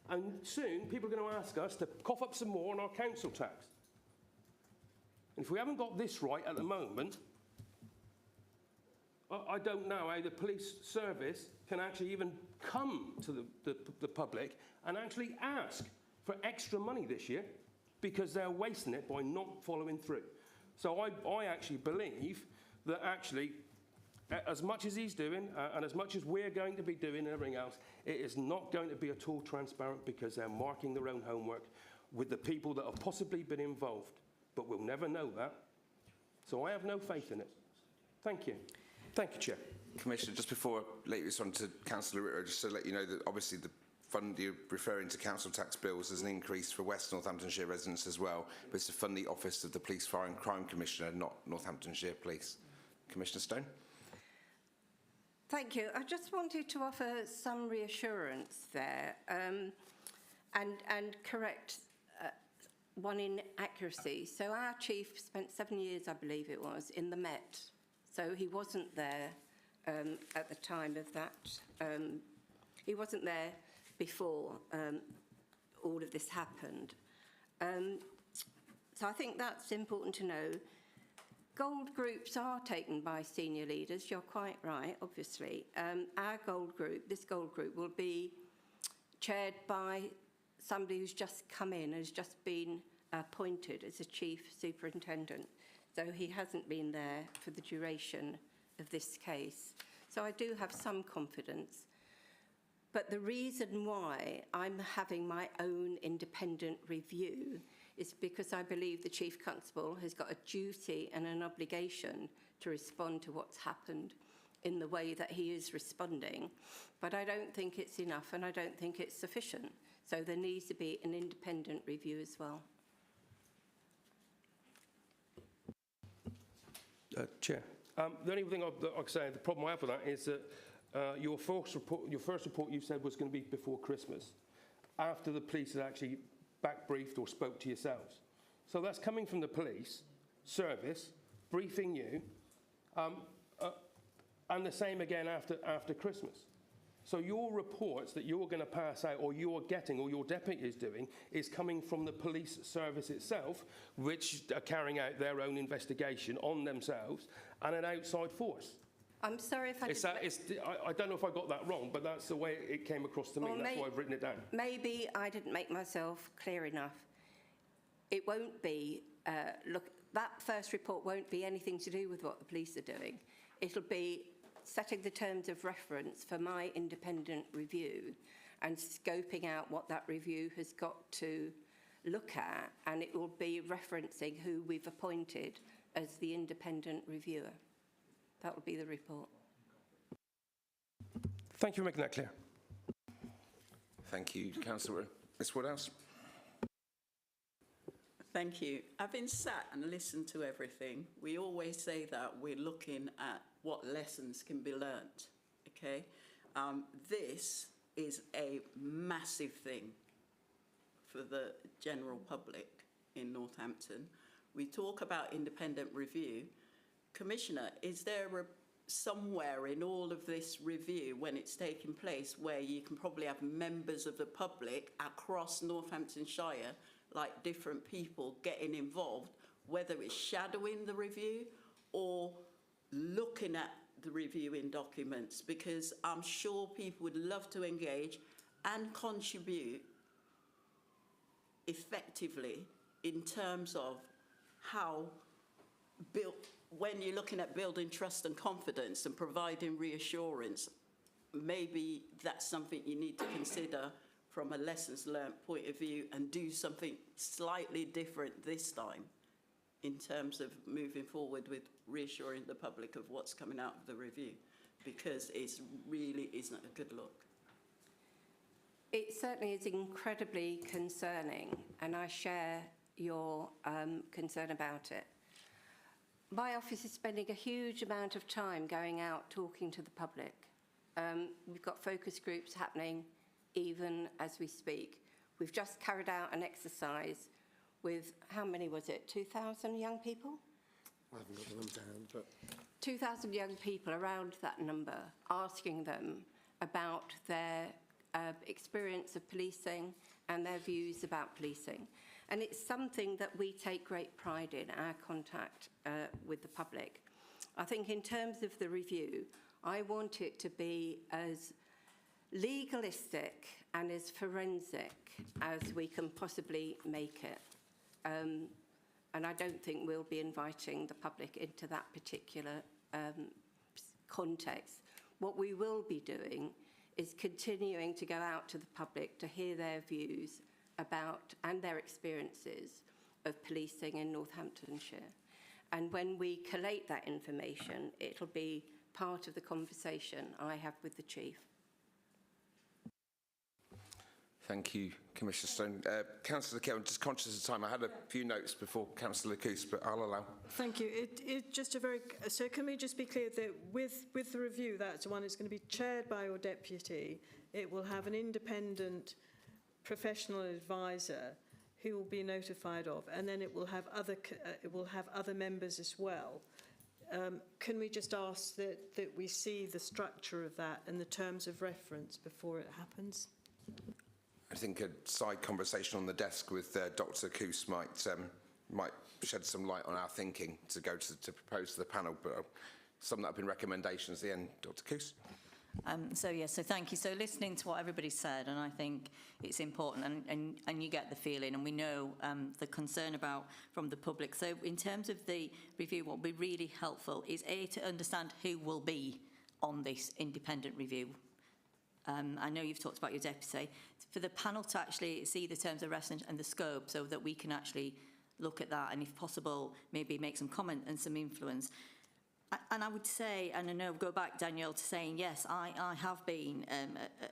And soon people are going to ask us to cough up some more on our council tax. And if we haven't got this right at the moment, I don't know how the police service can actually even come to the public and actually ask for extra money this year because they're wasting it by not following through. So I actually believe that actually, as much as he's doing and as much as we're going to be doing and everything else, it is not going to be at all transparent because they're marking their own homework with the people that have possibly been involved. But we'll never know that. So I have no faith in it. Thank you. Thank you, Chair. Commissioner, just before I let this on to Councillor Ritter, just to let you know that obviously the fund you're referring to, council tax bills, as an increase for West Northamptonshire residents as well, but it's to fund the Office of the Police, Fire and Crime Commissioner, not Northamptonshire Police. Commissioner Stone. Thank you. I just wanted to offer some reassurance there and correct one inaccuracy. So our chief spent 7 years, I believe it was, in the Met. So he wasn't there at the time of that. He wasn't there before all of this happened. So I think that's important to know. Gold groups are taken by senior leaders, you're quite right, obviously. Our gold group, this gold group, will be chaired by somebody who's just come in, has just been appointed as a chief superintendent. So he hasn't been there for the duration of this case. So I do have some confidence. But the reason why I'm having my own independent review is because I believe the Chief Constable has got a duty and an obligation to respond to what's happened in the way that he is responding. But I don't think it's enough and I don't think it's sufficient. So there needs to be an independent review as well. Chair, the only thing I'd say, the problem I have with that is that your first report you said was going to be before Christmas, after the police had actually back briefed or spoke to yourselves. So that's coming from the police service, briefing you, and the same again after Christmas. So your reports that you're going to pass out or you're getting or your deputy is doing is coming from the police service itself, which are carrying out their own investigation on themselves and an outside force. I'm sorry if I don't know if I got that wrong, but that's the way it came across to me. That's why I've written it down. Maybe I didn't make myself clear enough. It won't be, look, that first report won't be anything to do with what the police are doing. It'll be setting the terms of reference for my independent review. and scoping out what that review has got to look at, and it will be referencing who we've appointed as the independent reviewer. That will be the report. Thank you for making that clear. Thank you, Councillor. Ms Woodhouse. Thank you. Having sat and listened to everything, we always say that we're looking at what lessons can be learnt, okay? This is a massive thing for the general public in Northampton. We talk about independent review. Commissioner, is there somewhere in all of this review, when it's taking place, where you can probably have members of the public across Northamptonshire, like different people getting involved, whether it's shadowing the review or looking at the reviewing documents? Because I'm sure people would love to engage and contribute effectively in terms of how when you're looking at building trust and confidence and providing reassurance, maybe that's something you need to consider from a lessons learned point of view and do something slightly different this time in terms of moving forward with reassuring the public of what's coming out of the review, because it really isn't a good look. It certainly is incredibly concerning, and I share your concern about it. My office is spending a huge amount of time going out talking to the public. We've got focus groups happening even as we speak. We've just carried out an exercise with, how many was it, 2,000 young people? I haven't got them down, but 2,000 young people, around that number, asking them about their experience of policing and their views about policing. And it's something that we take great pride in, our contact with the public. I think in terms of the review, I want it to be as legalistic and as forensic as we can possibly make it. And I don't think we'll be inviting the public into that particular context. What we will be doing is continuing to go out to the public to hear their views about and their experiences of policing in Northamptonshire. And when we collate that information, it'll be part of the conversation I have with the Chief. Thank you, Commissioner Stone. Councillor Kerr, I'm just conscious of time. I had a few notes before Councillor Coos, but I'll allow. Thank you. So can we just be clear that with the review, that's the one that's going to be chaired by your deputy. It will have an independent professional advisor who will be notified of, and then it will have other members as well. Can we just ask that we see the structure of that and the terms of reference before it happens? I think a side conversation on the desk with Dr. Coos might shed some light on our thinking to go to propose to the panel, but I'll sum that up in recommendations at the end. Dr. Coos. So thank you. So listening to what everybody said, and I think it's important, and you get the feeling, and we know the concern about from the public. So in terms of the review, what will be really helpful is to understand who will be on this independent review. I know you've talked about your deputy. For the panel to actually see the terms of reference and the scope so that we can actually look at that and, if possible, maybe make some comment and some influence. And I would say, and I know, go back, Danielle, to saying, yes, I have been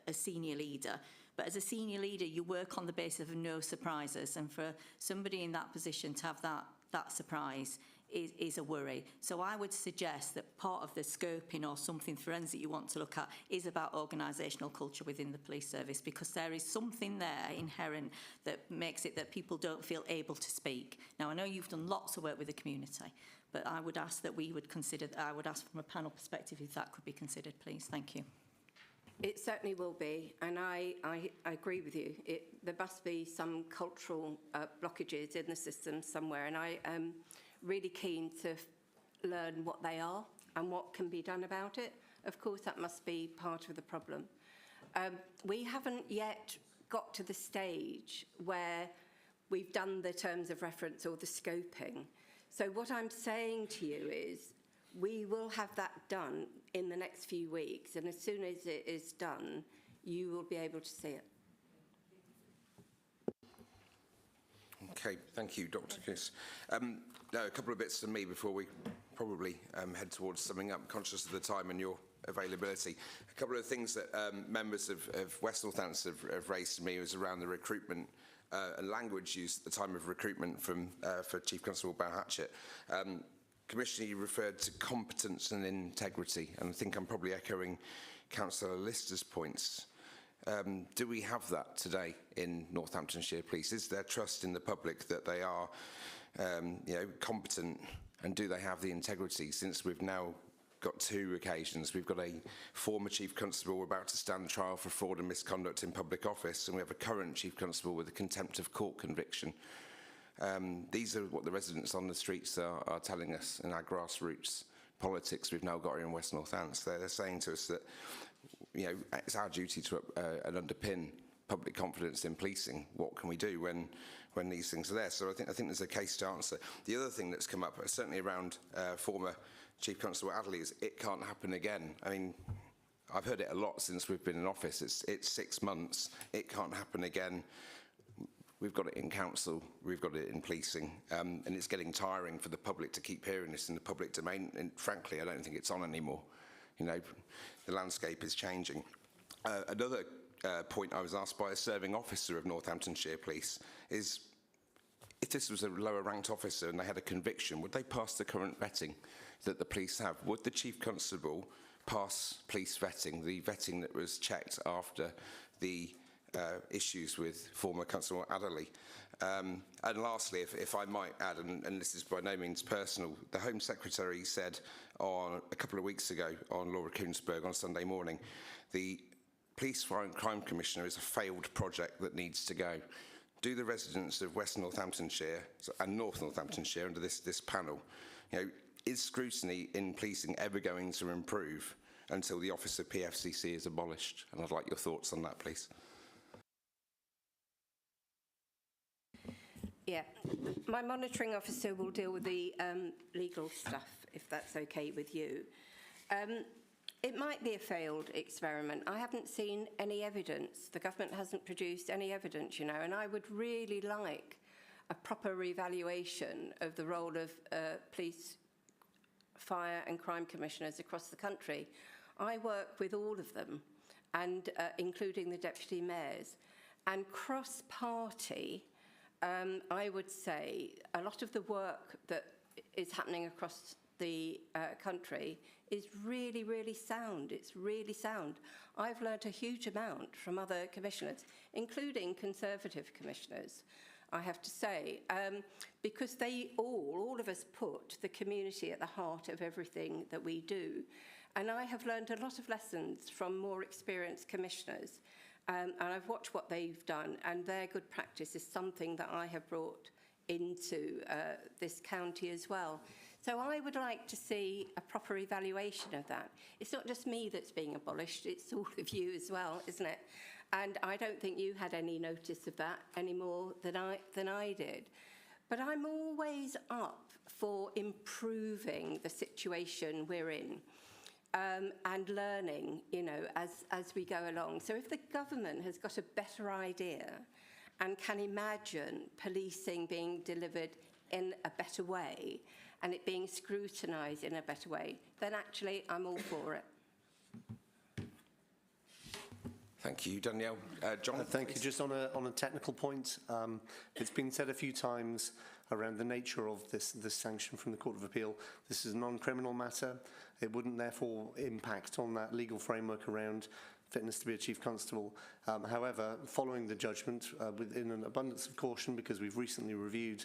a senior leader, but as a senior leader, you work on the basis of no surprises, and for somebody in that position to have that surprise is a worry. So I would suggest that part of the scoping or something forensic you want to look at is about organisational culture within the police service, because there is something there inherent that makes it that people don't feel able to speak. Now, I know you've done lots of work with the community, but I would ask that we would consider, I would ask from a panel perspective if that could be considered, please. Thank you. It certainly will be, and I agree with you. There must be some cultural blockages in the system somewhere, and I am really keen to learn what they are and what can be done about it. Of course, that must be part of the problem. We haven't yet got to the stage where we've done the terms of reference or the scoping. So what I'm saying to you is we will have that done in the next few weeks, and as soon as it is done, you will be able to see it. Okay, thank you, Dr. Kiss. Now, a couple of bits from me before we probably head towards summing up, conscious of the time and your availability. A couple of things that members of West Northampton have raised to me was around the recruitment and language used at the time of recruitment for Chief Constable Balhatchett. Commissioner, you referred to competence and integrity, and I think I'm probably echoing Councillor Lister's points. Do we have that today in Northamptonshire Police? Is there trust in the public that they are competent, and do they have the integrity? Since we've now got two occasions, we've got a former Chief Constable about to stand trial for fraud and misconduct in public office, and we have a current Chief Constable with a contempt of court conviction. These are what the residents on the streets are telling us in our grassroots politics we've now got here in West Northampton. They're saying to us that it's our duty to underpin public confidence in policing. What can we do when these things are there? So I think there's a case to answer. The other thing that's come up, certainly around former Chief Constable Adderley, is it can't happen again. I mean, I've heard it a lot since we've been in office. It's 6 months. It can't happen again. We've got it in council, we've got it in policing, and it's getting tiring for the public to keep hearing this in the public domain, and frankly, I don't think it's on anymore. The landscape is changing. Another point I was asked by a serving officer of Northamptonshire Police is, if this was a lower ranked officer and they had a conviction, would they pass the current vetting that the police have? Would the Chief Constable pass police vetting, the vetting that was checked after the issues with former Constable Adderley? And lastly, if I might add, and this is by no means personal, the Home Secretary said a couple of weeks ago on Laura Koonsberg on Sunday morning, the Police Crime Commissioner is a failed project that needs to go. Do the residents of West Northamptonshire and North Northamptonshire under this panel, is scrutiny in policing ever going to improve until the Office of PFCC is abolished? And I'd like your thoughts on that, please. Yeah, my monitoring officer will deal with the legal stuff, if that's okay with you. It might be a failed experiment. I haven't seen any evidence. The government hasn't produced any evidence, and I would really like a proper revaluation of the role of police, fire and crime commissioners across the country. I work with all of them, and including the deputy mayors. And cross-party, I would say a lot of the work that is happening across the country is really, really sound. It's really sound. I've learned a huge amount from other commissioners, including Conservative commissioners, I have to say, because they all of us put the community at the heart of everything that we do. And I have learned a lot of lessons from more experienced commissioners. And I've watched what they've done, and their good practice is something that I have brought into this county as well. So I would like to see a proper evaluation of that. It's not just me that's being abolished, it's all of you as well, isn't it? And I don't think you had any notice of that any more than I did. But I'm always up for improving the situation we're in. And learning, as we go along. So if the government has got a better idea and can imagine policing being delivered in a better way and it being scrutinised in a better way, then actually I'm all for it. Thank you, Danielle. John? Thank you. Just on a technical point, it's been said a few times around the nature of this sanction from the Court of Appeal. This is a non-criminal matter. It wouldn't therefore impact on that legal framework around fitness to be a Chief Constable. However, following the judgment, within an abundance of caution, because we've recently reviewed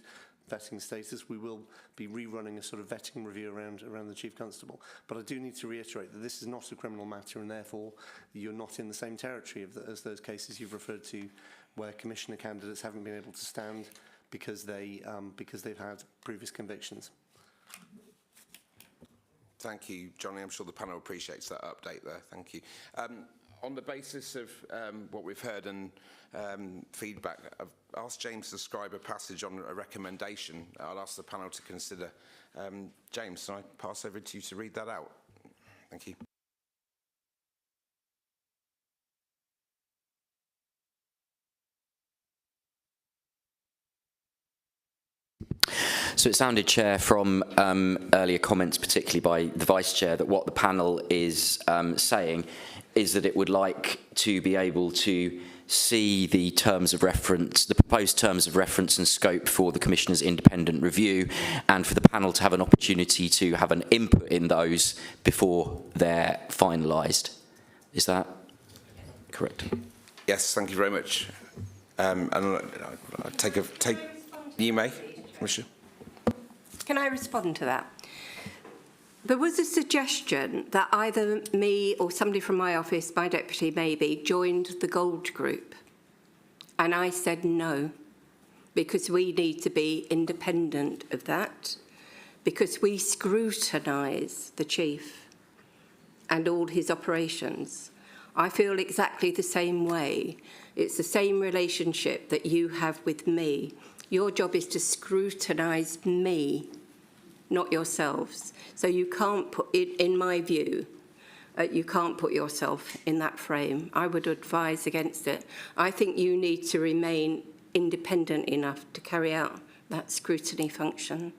vetting status, we will be rerunning a sort of vetting review around the Chief Constable. But I do need to reiterate that this is not a criminal matter, and therefore you're not in the same territory as those cases you've referred to where commissioner candidates haven't been able to stand because they've had previous convictions. Thank you, Johnny. I'm sure the panel appreciates that update there. Thank you. On the basis of what we've heard and feedback, I've asked James to scribe a passage on a recommendation I'll ask the panel to consider. James, can I pass over to you to read that out? Thank you. So it sounded, Chair, from earlier comments, particularly by the Vice Chair, that what the panel is saying is that it would like to be able to see the terms of reference, the proposed terms of reference and scope for the Commissioner's independent review, and for the panel to have an opportunity to have an input in those before they're finalised. Is that correct? Yes, thank you very much. And I'll take you may, Commissioner. Can I respond to that? There was a suggestion that either me or somebody from my office, my deputy maybe, joined the Gold Group. And I said no, because we need to be independent of that, because we scrutinise the chief and all his operations. I feel exactly the same way. It's the same relationship that you have with me. Your job is to scrutinise me, not yourselves. So you can't put it, in my view, you can't put yourself in that frame. I would advise against it. I think you need to remain independent enough to carry out that scrutiny function.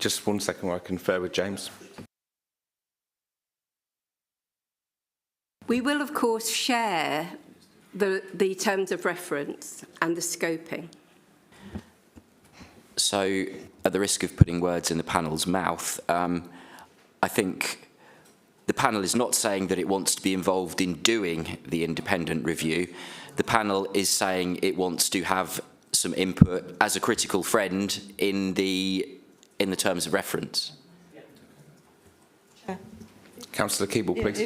Just 1 second while I confer with James. We will, of course, share the terms of reference and the scoping. So, at the risk of putting words in the panel's mouth, I think the panel is not saying that it wants to be involved in doing the independent review. The panel is saying it wants to have some input as a critical friend in the terms of reference. Councillor Keeble, please.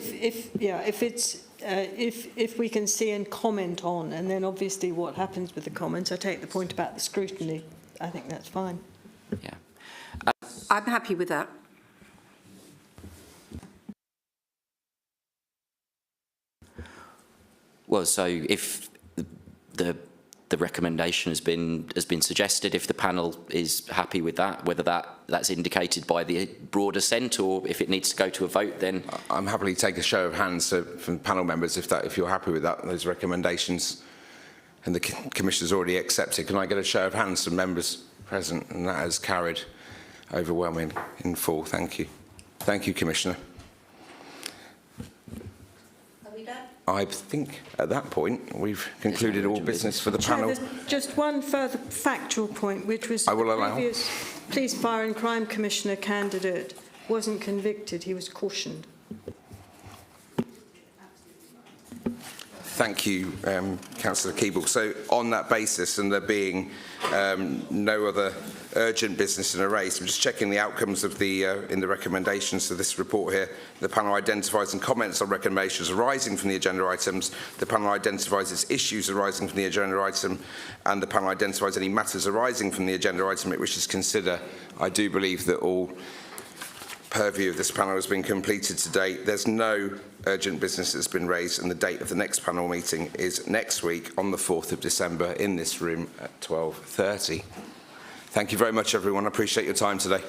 If we can see and comment on, and then obviously what happens with the comments, I take the point about the scrutiny. I think that's fine. Yeah. I'm happy with that. Well, so if the recommendation has been suggested, if the panel is happy with that, whether that's indicated by the broad assent or if it needs to go to a vote, then I'm happily take a show of hands from panel members if you're happy with those recommendations, and the Commissioner's already accepted. Can I get a show of hands from members present? And that has carried overwhelming in full. Thank you. Thank you, Commissioner. I think at that point we've concluded all business for the panel. There's just one further factual point, which was I will the allow. previous Police, Fire and Crime Commissioner candidate wasn't convicted, he was cautioned. Thank you, Councillor Keeble. So on that basis, and there being no other urgent business in a race, I'm just checking the outcomes of the in the recommendations to this report here. The panel identifies and comments on recommendations arising from the agenda items. The panel identifies its issues arising from the agenda item, and the panel identifies any matters arising from the agenda item it wishes to consider. I do believe that all purview of this panel has been completed to date. There's no urgent business that's been raised, and the date of the next panel meeting is next week on the 4th of December in this room at 12:30. Thank you very much, everyone. I appreciate your time today.